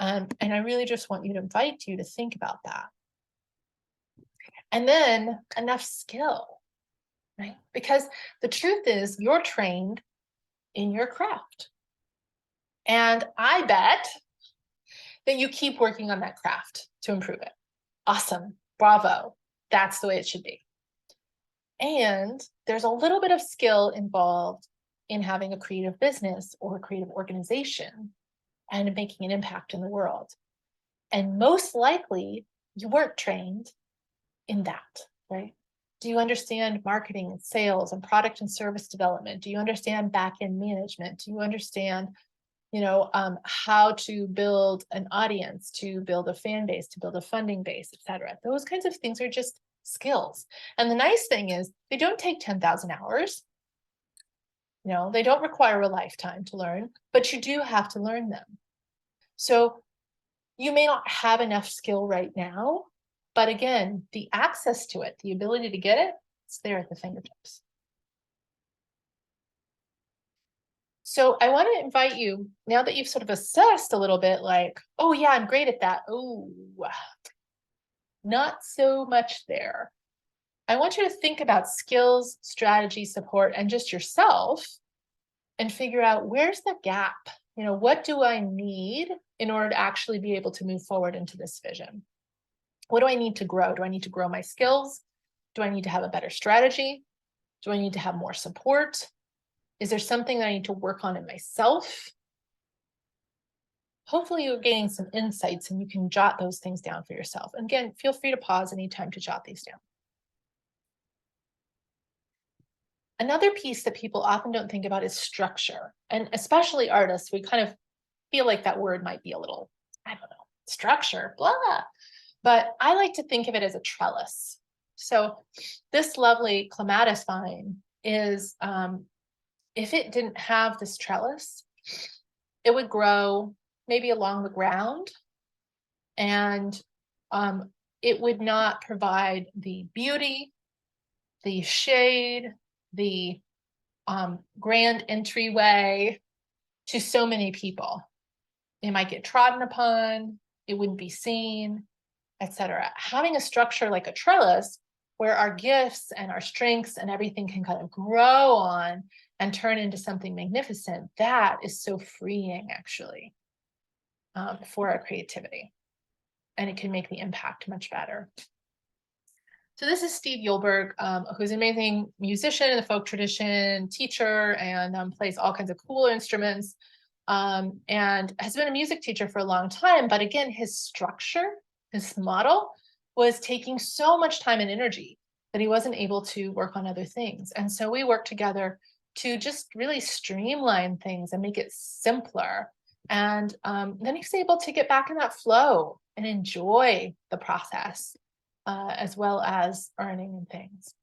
Speaker 1: And I really just want you to invite you to think about that. And then enough skill, right? Because the truth is, you're trained in your craft. And I bet that you keep working on that craft to improve it. Awesome. Bravo. That's the way it should be. And there's a little bit of skill involved in having a creative business or a creative organization and making an impact in the world. And most likely, you weren't trained in that, right? Do you understand marketing and sales and product and service development? Do you understand back-end management? Do you understand, how to build an audience, to build a fan base, to build a funding base, et cetera? Those kinds of things are just skills. And the nice thing is they don't take 10,000 hours. They don't require a lifetime to learn, but you do have to learn them. So you may not have enough skill right now, but again, the access to it, the ability to get it, it's there at the fingertips. So I want to invite you, now that you've sort of assessed a little bit, like, oh yeah, I'm great at that. Oh, not so much there. I want you to think about skills, strategy, support, and just yourself, and figure out, where's the gap? What do I need in order to actually be able to move forward into this vision? What do I need to grow? Do I need to grow my skills? Do I need to have a better strategy? Do I need to have more support? Is there something that I need to work on in myself? Hopefully you're gaining some insights and you can jot those things down for yourself. And again, feel free to pause anytime to jot these down. Another piece that people often don't think about is structure. And especially artists, we kind of feel like that word might be a little, I don't know, structure, blah. But I like to think of it as a trellis. So this lovely clematis vine is, if it didn't have this trellis, it would grow maybe along the ground, and it would not provide the beauty, the shade, the grand entryway to so many people. It might get trodden upon, it wouldn't be seen, etc. Having a structure like a trellis where our gifts and our strengths and everything can kind of grow on and turn into something magnificent, that is so freeing, actually, for our creativity. And it can make the impact much better. So this is Steve Yulberg, who's an amazing musician in the folk tradition, teacher, and plays all kinds of cool instruments, and has been a music teacher for a long time. But again, his structure, his model, was taking so much time and energy that he wasn't able to work on other things. And so we worked together to just really streamline things and make it simpler. And then he's able to get back in that flow and enjoy the process, as well as earning and things.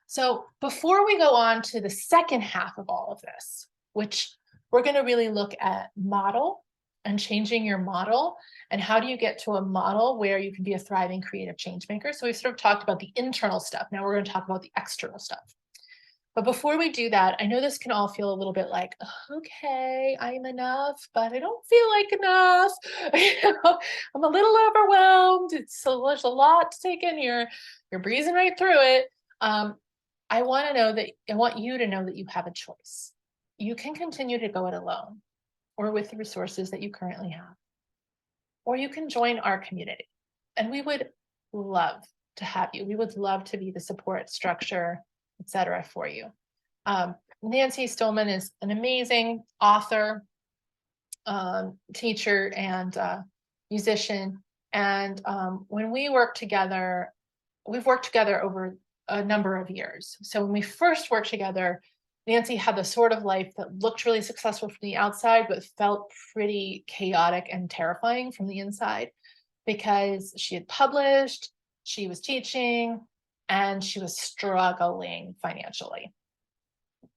Speaker 1: So before we go on to the second half of all of this, which we're going to really look at model and changing your model, and how do you get to a model where you can be a thriving creative change maker. So we've sort of talked about the internal stuff. Now we're going to talk about the external stuff. But before we do that, I know this can all feel a little bit like, okay, I'm enough, but I don't feel like enough. I'm a little overwhelmed. There's a lot to take in here. You're breezing right through it. I want you to know that you have a choice. You can continue to go it alone or with the resources that you currently have, or you can join our community. And we would love to have you. We would love to be the support structure, etc., for you. Nancy Stillman is an amazing author, teacher, and musician. And when we work together, we've worked together over a number of years. So when we first worked together, Nancy had the sort of life that looked really successful from the outside, but felt pretty chaotic and terrifying from the inside, because she had published, she was teaching, and she was struggling financially.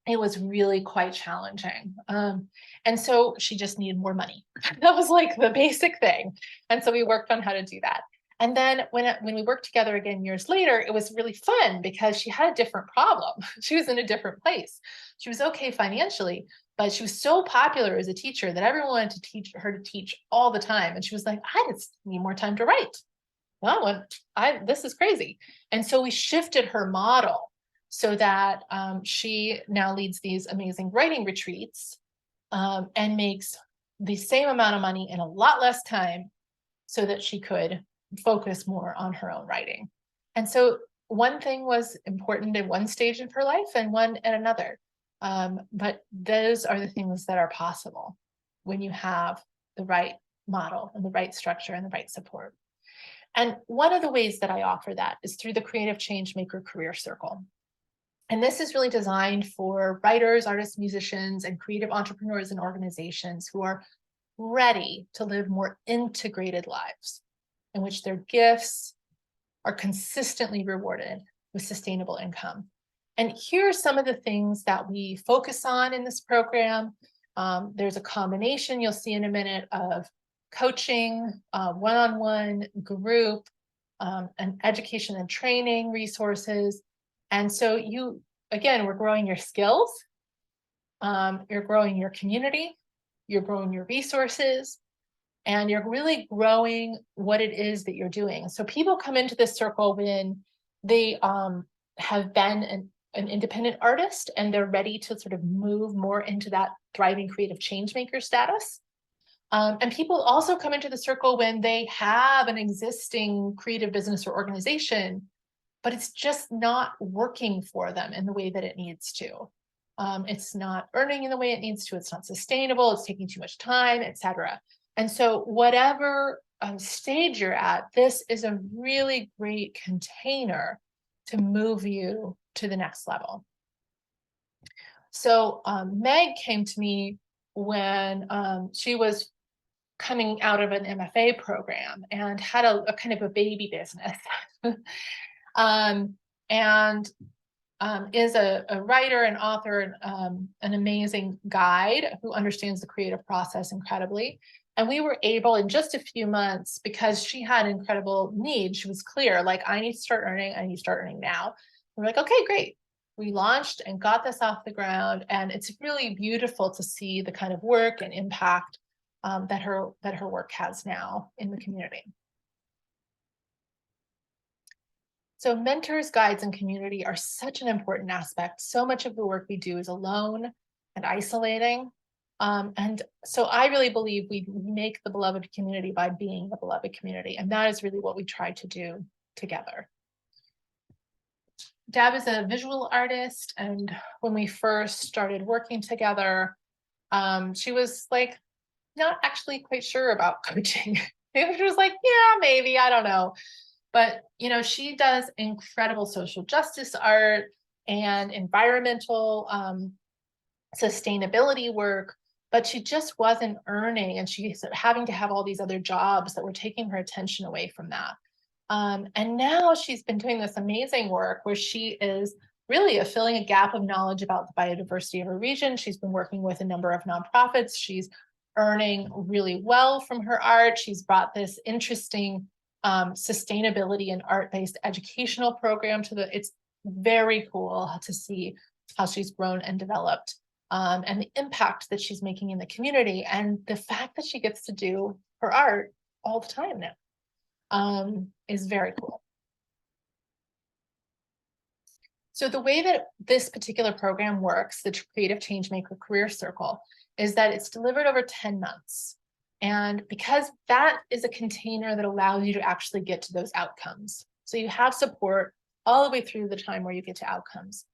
Speaker 1: It was really quite challenging. And so she just needed more money. That was like the basic thing. And so we worked on how to do that. And then when we worked together again years later, it was really fun because she had a different problem. She was in a different place. She was okay financially, but she was so popular as a teacher that everyone wanted to teach her to teach all the time. And she was like, I just need more time to write. Well, this is crazy. And so we shifted her model so that she now leads these amazing writing retreats, and makes the same amount of money in a lot less time so that she could focus more on her own writing. And so one thing was important at one stage of her life and one at another. But those are the things that are possible when you have the right model and the right structure and the right support. And one of the ways that I offer that is through the Creative Changemaker Career Circle. And this is really designed for writers, artists, musicians, and creative entrepreneurs and organizations who are ready to live more integrated lives in which their gifts are consistently rewarded with sustainable income. And here are some of the things that we focus on in this program. There's a combination, you'll see in a minute, of coaching, one-on-one, group, and education and training resources. And so we're growing your skills, you're growing your community, you're growing your resources, and you're really growing what it is that you're doing. So people come into this circle when they have been an independent artist and they're ready to sort of move more into that thriving creative change maker status. And people also come into the circle when they have an existing creative business or organization, but it's just not working for them in the way that it needs to. It's not earning in the way it needs to. It's not sustainable. It's taking too much time, etc. And so whatever stage you're at, this is a really great container to move you to the next level. So Meg came to me when she was coming out of an MFA program and had a kind of a baby business. And is a writer and author and an amazing guide who understands the creative process incredibly. And we were able in just a few months, because she had incredible needs, she was clear, like, I need to start earning, I need to start earning now. We're like, okay, great. We launched and got this off the ground. And it's really beautiful to see the kind of work and impact that her work has now in the community. So mentors, guides, and community are such an important aspect. So much of the work we do is alone and isolating. And so I really believe we make the beloved community by being the beloved community. And that is really what we try to do together. Deb is a visual artist. And when we first started working together, she was like, not actually quite sure about coaching. She was like, yeah, maybe, I don't know. But, she does incredible social justice art and environmental sustainability work, but she just wasn't earning, and she's having to have all these other jobs that were taking her attention away from that. And now she's been doing this amazing work where she is really filling a gap of knowledge about the biodiversity of her region. She's been working with a number of nonprofits. She's earning really well from her art. She's brought this interesting sustainability and art-based educational program it's very cool to see how she's grown and developed, and the impact that she's making in the community, and the fact that she gets to do her art all the time now is very cool. So the way that this particular program works, the Creative Changemaker Career Circle, is that it's delivered over 10 months. And because that is a container that allows you to actually get to those outcomes. So you have support all the way through the time where you get to outcomes.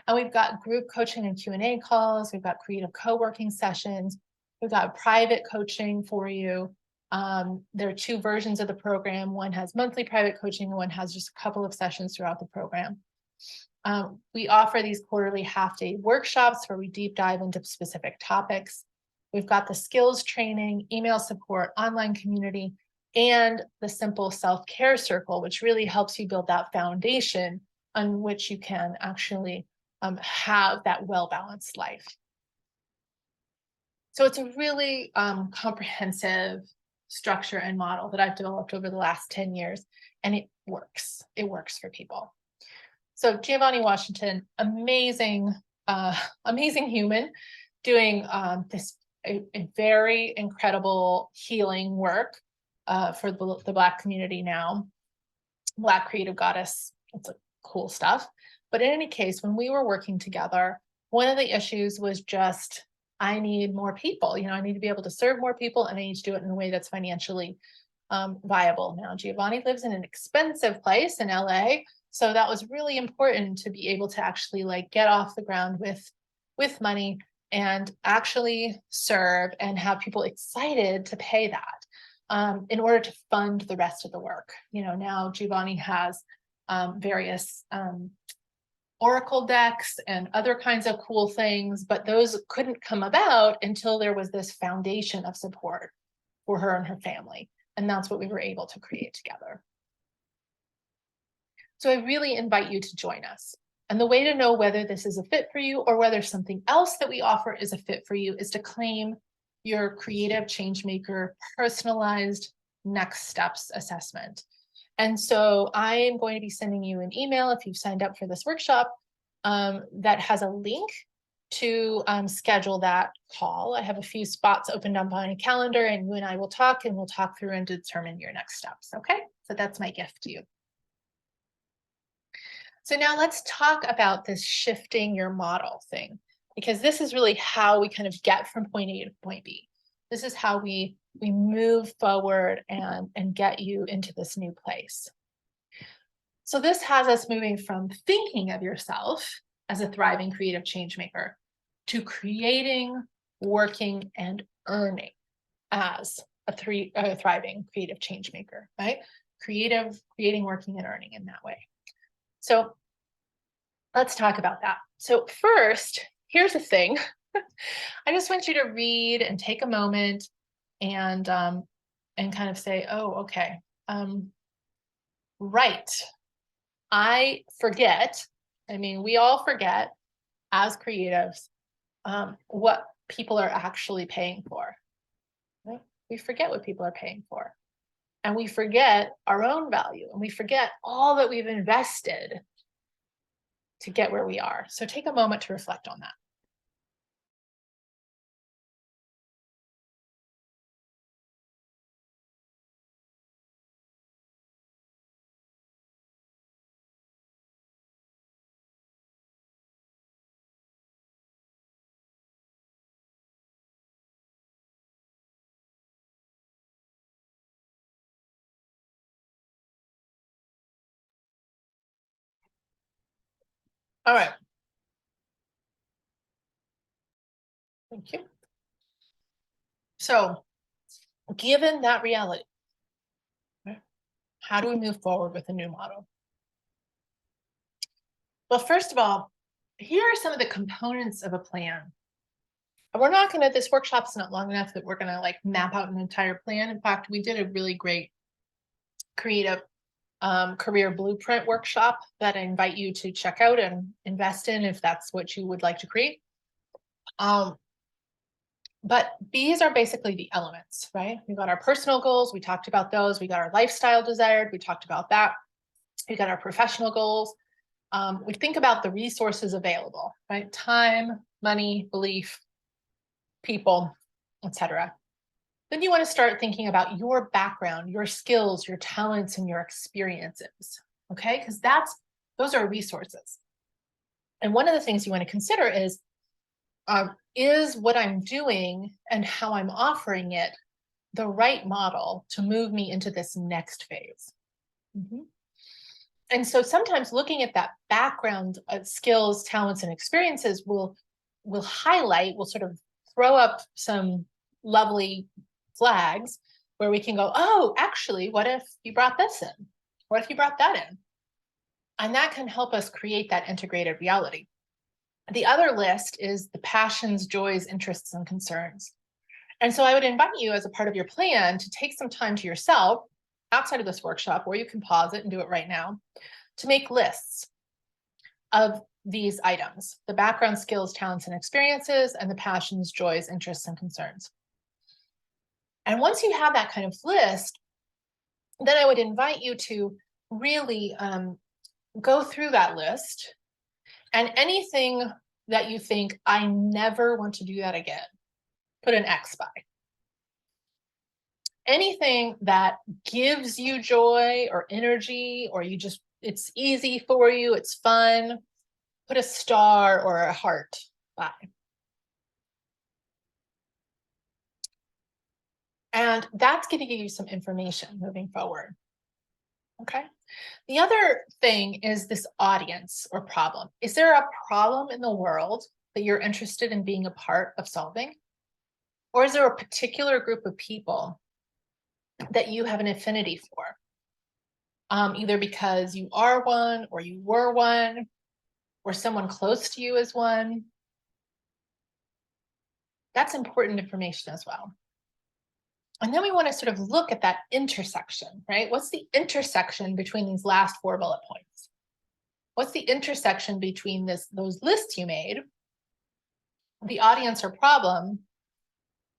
Speaker 1: And we've got group coaching and Q&A calls. We've got creative co-working sessions. We've got private coaching for you. There are two versions of the program. One has monthly private coaching, and one has just a couple of sessions throughout the program. We offer these quarterly half-day workshops where we deep dive into specific topics. We've got the skills training, email support, online community, and the simple self-care circle, which really helps you build that foundation on which you can actually have that well-balanced life. So it's a really comprehensive structure and model that I've developed over the last 10 years, and it works. It works for people. So Giovanni Washington, amazing, amazing human, doing this a very incredible healing work for the Black community now. Black creative goddess, it's cool stuff. But in any case, when we were working together, one of the issues was just, I need more people. I need to be able to serve more people, and I need to do it in a way that's financially viable. Now, Giovanni lives in an expensive place in LA. So that was really important to be able to actually get off the ground with money and actually serve and have people excited to pay that in order to fund the rest of the work. Now Giovanni has various oracle decks and other kinds of cool things, but those couldn't come about until there was this foundation of support for her and her family. And that's what we were able to create together. So I really invite you to join us. And the way to know whether this is a fit for you or whether something else that we offer is a fit for you is to claim your Creative Changemaker personalized next steps assessment. And so I am going to be sending you an email if you've signed up for this workshop that has a link to schedule that call. I have a few spots opened up on my calendar, and you and I will talk, and we'll talk through and determine your next steps. Okay, so that's my gift to you. So now let's talk about this shifting your model thing, because this is really how we kind of get from point A to point B. This is how we move forward and get you into this new place. So this has us moving from thinking of yourself as a thriving creative change maker to creating, working, and earning as a thriving creative change maker, right? Creating, working, and earning in that way. So let's talk about that. So first, here's the thing. I just want you to read and take a moment and kind of say, oh, okay, right. I forget I mean, we all forget as creatives what people are actually paying for. Right? We forget what people are paying for. And we forget our own value, and we forget all that we've invested to get where we are. So take a moment to reflect on that. All right. Thank you. So, given that reality, right, how do we move forward with a new model? Well, first of all, here are some of the components of a plan. We're not going to, this workshop's not long enough that we're going to like map out an entire plan. In fact, we did a really great creative career blueprint workshop that I invite you to check out and invest in if that's what you would like to create. But these are basically the elements, right? We got our personal goals. We talked about those. We got our lifestyle desired. We talked about that. We got our professional goals. We think about the resources available, right? Time, money, belief, people, etc. Then you want to start thinking about your background, your skills, your talents, and your experiences, okay? Because those are resources. And one of the things you want to consider is what I'm doing and how I'm offering it the right model to move me into this next phase? Mm-hmm. And so sometimes looking at that background of skills, talents, and experiences will sort of throw up some lovely flags where we can go, oh, actually, what if you brought this in? What if you brought that in? And that can help us create that integrated reality. The other list is the passions, joys, interests, and concerns. And so I would invite you as a part of your plan to take some time to yourself outside of this workshop, or you can pause it and do it right now, to make lists of these items: the background, skills, talents, and experiences, and the passions, joys, interests, and concerns. And once you have that kind of list, then I would invite you to really go through that list, and anything that you think, I never want to do that again, put an X by. Anything that gives you joy or energy, or it's easy for you, it's fun, put a star or a heart by. And that's going to give you some information moving forward. Okay. The other thing is this audience or problem. Is there a problem in the world that you're interested in being a part of solving? Or is there a particular group of people that you have an affinity for? Either because you are one, or you were one, or someone close to you is one. That's important information as well. And then we want to sort of look at that intersection, right? What's the intersection between these last 4 bullet points? What's the intersection between those lists you made, the audience or problem,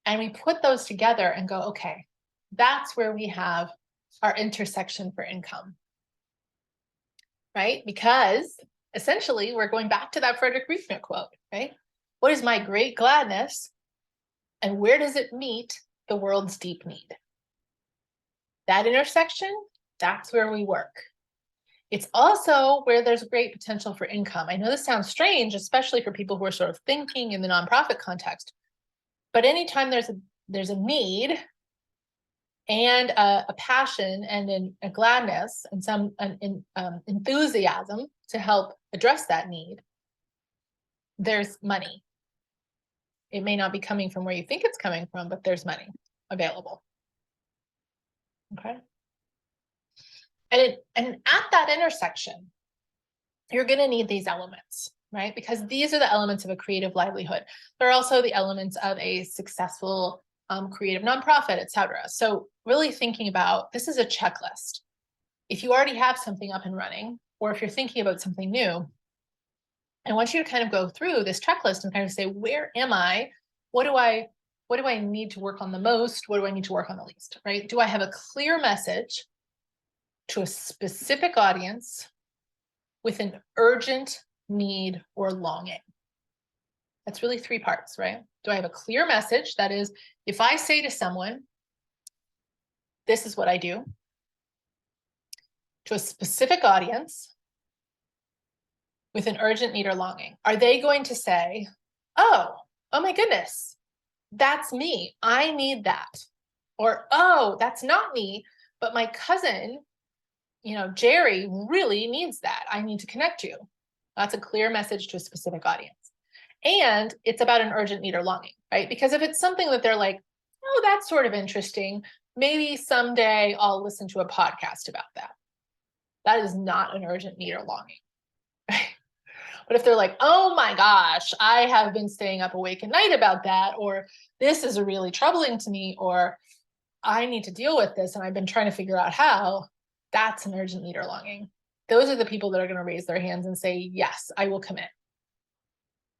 Speaker 1: and we put those together and go, okay, that's where we have our intersection for income, right? Because essentially we're going back to that Frederick Buechner quote, right? What is my great gladness, and where does it meet the world's deep need? That intersection, that's where we work. It's also where there's great potential for income. I know this sounds strange, especially for people who are sort of thinking in the nonprofit context, but anytime there's a need and a passion and a gladness and some enthusiasm to help address that need, there's money. It may not be coming from where you think it's coming from, but there's money available. Okay. And at that intersection, you're going to need these elements, right? Because these are the elements of a creative livelihood. They're also the elements of a successful creative nonprofit, et cetera. So really thinking about, this is a checklist. If you already have something up and running, or if you're thinking about something new, I want you to kind of go through this checklist and kind of say, where am I? What do I need to work on the most? What do I need to work on the least, right? Do I have a clear message to a specific audience with an urgent need or longing? That's really three parts, right? Do I have a clear message? That is, if I say to someone, this is what I do, to a specific audience with an urgent need or longing, are they going to say, oh my goodness, that's me, I need that? Or, oh, that's not me, but my cousin, Jerry really needs that. I need to connect you. That's a clear message to a specific audience. And it's about an urgent need or longing, right? Because if it's something that they're like, oh, that's sort of interesting, maybe someday I'll listen to a podcast about that. That is not an urgent need or longing, right? But if they're like, oh my gosh, I have been staying up awake at night about that, or this is really troubling to me, or I need to deal with this and I've been trying to figure out how, that's an urgent need or longing. Those are the people that are going to raise their hands and say, yes, I will commit.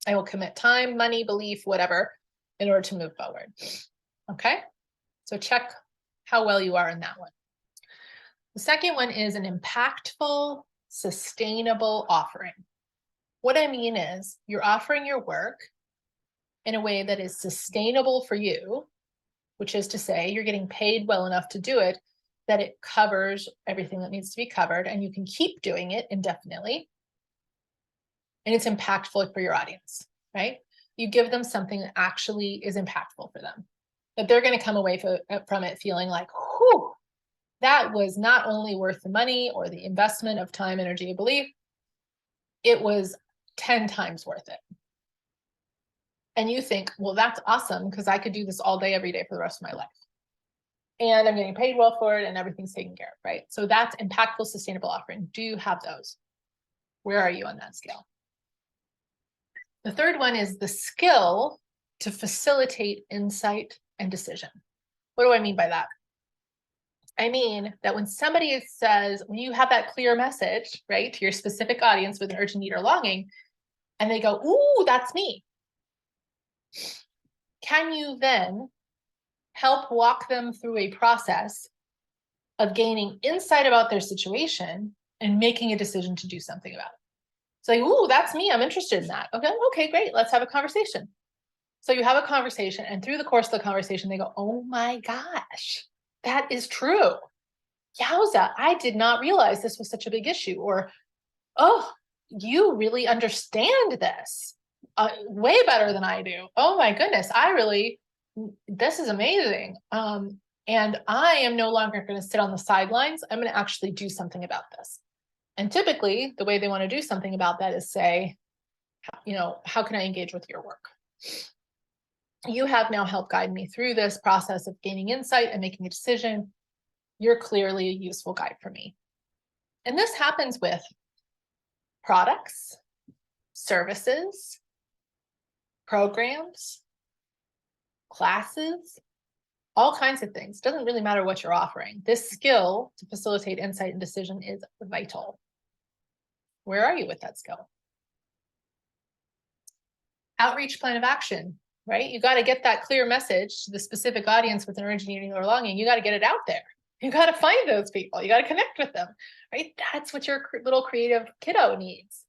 Speaker 1: I will commit time, money, belief, whatever, in order to move forward. Okay, so check how well you are in that one. The second one is an impactful, sustainable offering. What I mean is you're offering your work in a way that is sustainable for you, which is to say you're getting paid well enough to do it, that it covers everything that needs to be covered and you can keep doing it indefinitely. And it's impactful for your audience, right? You give them something that actually is impactful for them, that they're going to come away from it feeling like, whew, that was not only worth the money or the investment of time, energy, and belief, it was 10 times worth it. And you think, well, that's awesome because I could do this all day, every day for the rest of my life. And I'm getting paid well for it and everything's taken care of, right? So that's impactful, sustainable offering. Do you have those? Where are you on that scale? The third one is the skill to facilitate insight and decision. What do I mean by that? I mean that when somebody says, when you have that clear message, right, to your specific audience with an urgent need or longing, and they go, ooh, that's me. Can you then help walk them through a process of gaining insight about their situation and making a decision to do something about it? It's like, ooh, that's me. I'm interested in that. Okay, great. Let's have a conversation. So you have a conversation, and through the course of the conversation, they go, oh my gosh, that is true. Yowza, I did not realize this was such a big issue. Or, oh, you really understand this way better than I do. Oh my goodness, this is amazing. And I am no longer going to sit on the sidelines. I'm going to actually do something about this. And typically, the way they want to do something about that is say, how can I engage with your work? You have now helped guide me through this process of gaining insight and making a decision. You're clearly a useful guide for me. And this happens with products, services, programs, classes, all kinds of things. It doesn't really matter what you're offering. This skill to facilitate insight and decision is vital. Where are you with that skill? Outreach plan of action, right? You got to get that clear message to the specific audience with an urgent need or longing. You got to get it out there. You got to find those people. You got to connect with them, right? That's what your little creative kiddo needs.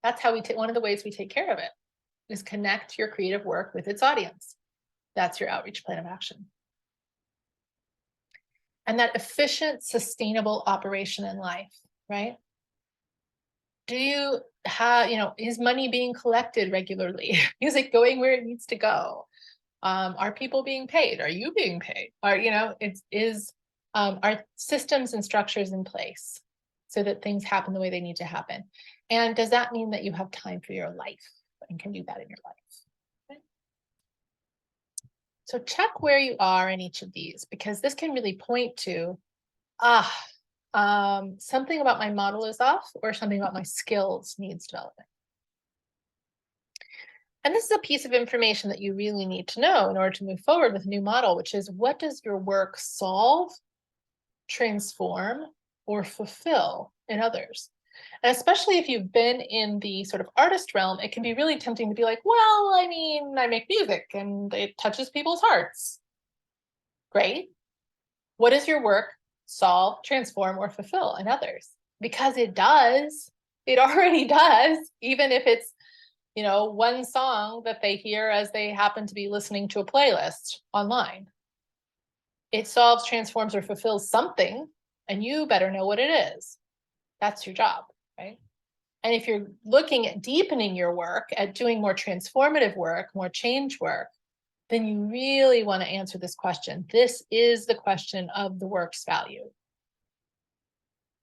Speaker 1: That's how one of the ways we take care of it is connect your creative work with its audience. That's your outreach plan of action. And that efficient, sustainable operation in life, right? Do you have, is money being collected regularly? Is it going where it needs to go? Are people being paid? Are you being paid? Are systems and structures in place so that things happen the way they need to happen? And does that mean that you have time for your life and can do that in your life? Okay. So check where you are in each of these, because this can really point to, something about my model is off, or something about my skills needs development. And this is a piece of information that you really need to know in order to move forward with a new model, which is, what does your work solve, transform, or fulfill in others? And especially if you've been in the sort of artist realm, it can be really tempting to be like, well, I mean, I make music and it touches people's hearts. Great. What does your work solve, transform, or fulfill in others? Because it does. It already does, even if it's, one song that they hear as they happen to be listening to a playlist online. It solves, transforms, or fulfills something, and you better know what it is. That's your job, right? And if you're looking at deepening your work, at doing more transformative work, more change work, then you really want to answer this question. This is the question of the work's value.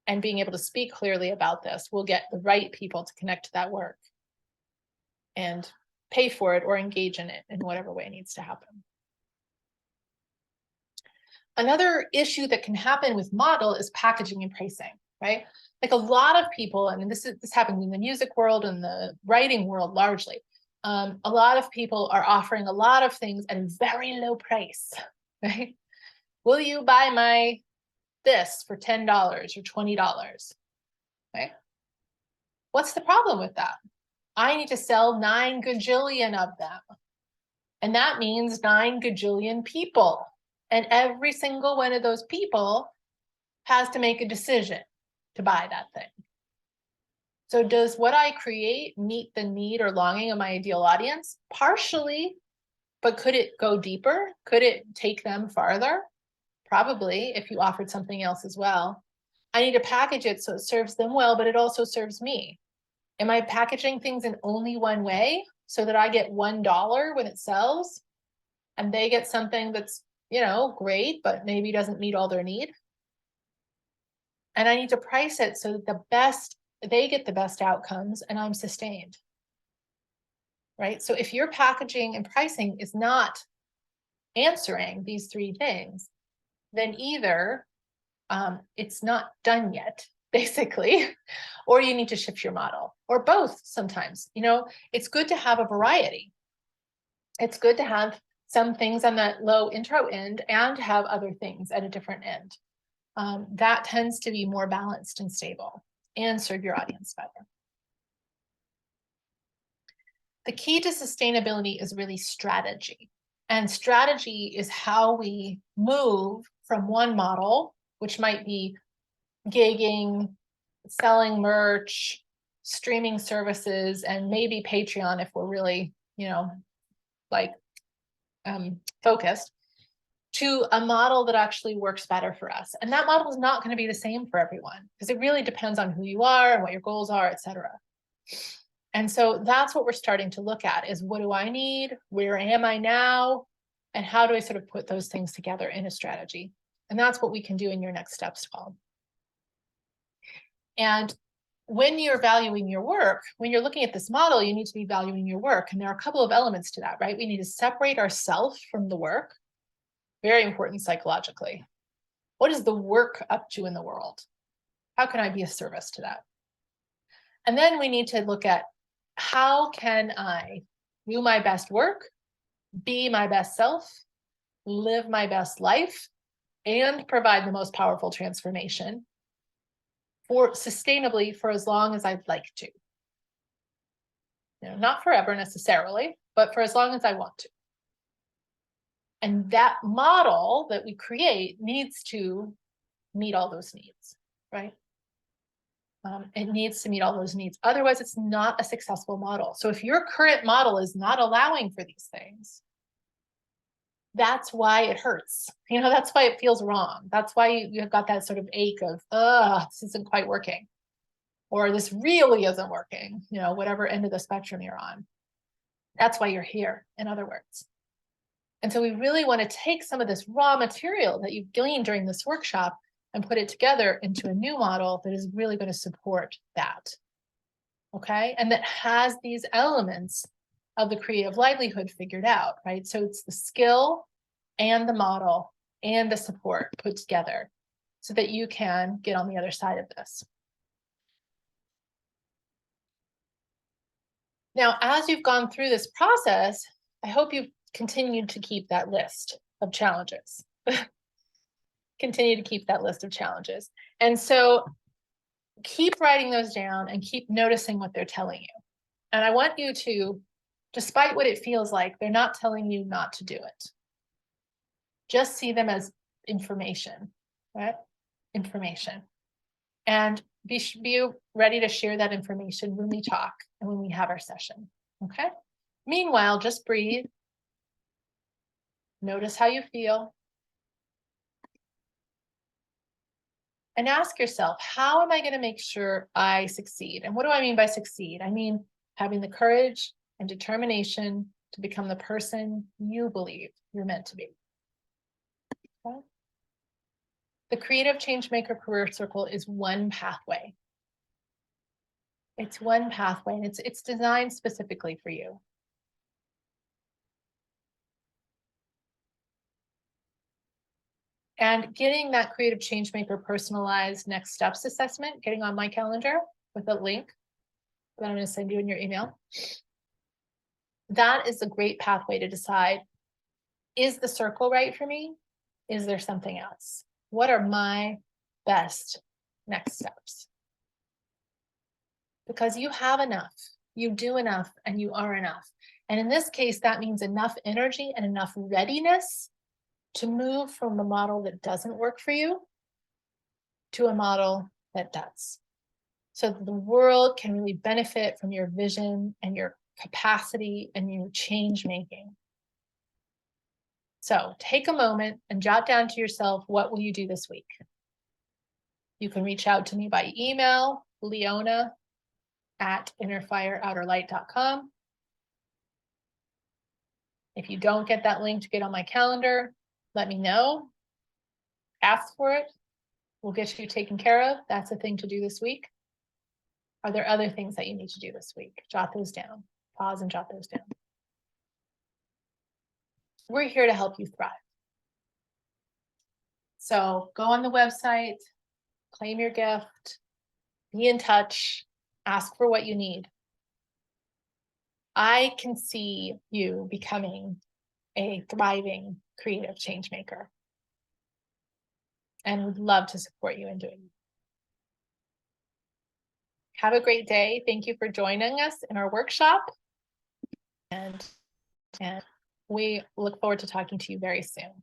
Speaker 1: And being able to speak clearly about this will get the right people to connect to that work and pay for it or engage in it in whatever way needs to happen. Another issue that can happen with model is packaging and pricing, right? Like a lot of people, and this happens in the music world and the writing world largely, a lot of people are offering a lot of things at a very low price, right? Will you buy this for $10 or $20, right? What's the problem with that? I need to sell 9 gajillion of them. And that means 9 gajillion people. And every single one of those people has to make a decision to buy that thing. So does what I create meet the need or longing of my ideal audience? Partially, but could it go deeper? Could it take them farther? Probably, if you offered something else as well. I need to package it so it serves them well, but it also serves me. Am I packaging things in only one way so that I get $1 when it sells and they get something that's, great, but maybe doesn't meet all their need? And I need to price it so that they get the best outcomes and I'm sustained, right? So if your packaging and pricing is not answering these 3 things, then either it's not done yet, basically, or you need to shift your model, or both sometimes. It's good to have a variety. It's good to have some things on that low intro end and have other things at a different end. That tends to be more balanced and stable and serve your audience better. The key to sustainability is really strategy. And strategy is how we move from one model, which might be gigging, selling merch, streaming services, and maybe Patreon if we're really, focused, to a model that actually works better for us. And that model is not going to be the same for everyone because it really depends on who you are and what your goals are, et cetera. And so that's what we're starting to look at is, what do I need? Where am I now? And how do I sort of put those things together in a strategy? And that's what we can do in your next steps call. And when you're valuing your work, when you're looking at this model, you need to be valuing your work. And there are a couple of elements to that, right? We need to separate ourselves from the work. Very important psychologically. What is the work up to in the world? How can I be of service to that? And then we need to look at, how can I do my best work, be my best self, live my best life, and provide the most powerful transformation sustainably for as long as I'd like to. Not forever necessarily, but for as long as I want to. And that model that we create needs to meet all those needs, right? It needs to meet all those needs. Otherwise, it's not a successful model. So if your current model is not allowing for these things, that's why it hurts. That's why it feels wrong. That's why you've got that sort of ache of, this isn't quite working. Or this really isn't working, whatever end of the spectrum you're on. That's why you're here, in other words. And so we really want to take some of this raw material that you've gleaned during this workshop and put it together into a new model that is really going to support that. Okay? And that has these elements of the creative livelihood figured out, right? So it's the skill and the model and the support put together so that you can get on the other side of this. Now, as you've gone through this process, I hope you've continued to keep that list of challenges. Continue to keep that list of challenges. And so keep writing those down and keep noticing what they're telling you. And I want you to, despite what it feels like, they're not telling you not to do it. Just see them as information, right? Information. And be ready to share that information when we talk and when we have our session, okay? Meanwhile, just breathe. Notice how you feel. And ask yourself, how am I going to make sure I succeed? And what do I mean by succeed? I mean having the courage and determination to become the person you believe you're meant to be. Okay? The Creative Changemaker Career Circle is one pathway. It's one pathway, and it's designed specifically for you. And getting that Creative Changemaker personalized next steps assessment, getting on my calendar with a link that I'm going to send you in your email. That is a great pathway to decide, is the circle right for me? Is there something else? What are my best next steps? Because you have enough, you do enough, and you are enough. And in this case, that means enough energy and enough readiness to move from a model that doesn't work for you to a model that does. So that the world can really benefit from your vision and your capacity and your change making. So take a moment and jot down to yourself, what will you do this week? You can reach out to me by email, leona@innerfireouterlight.com. If you don't get that link to get on my calendar, let me know. Ask for it. We'll get you taken care of. That's a thing to do this week. Are there other things that you need to do this week? Jot those down. Pause and jot those down. We're here to help you thrive. So go on the website, claim your gift, be in touch, ask for what you need. I can see you becoming a thriving creative change maker and would love to support you in doing it. Have a great day. Thank you for joining us in our workshop. And we look forward to talking to you very soon.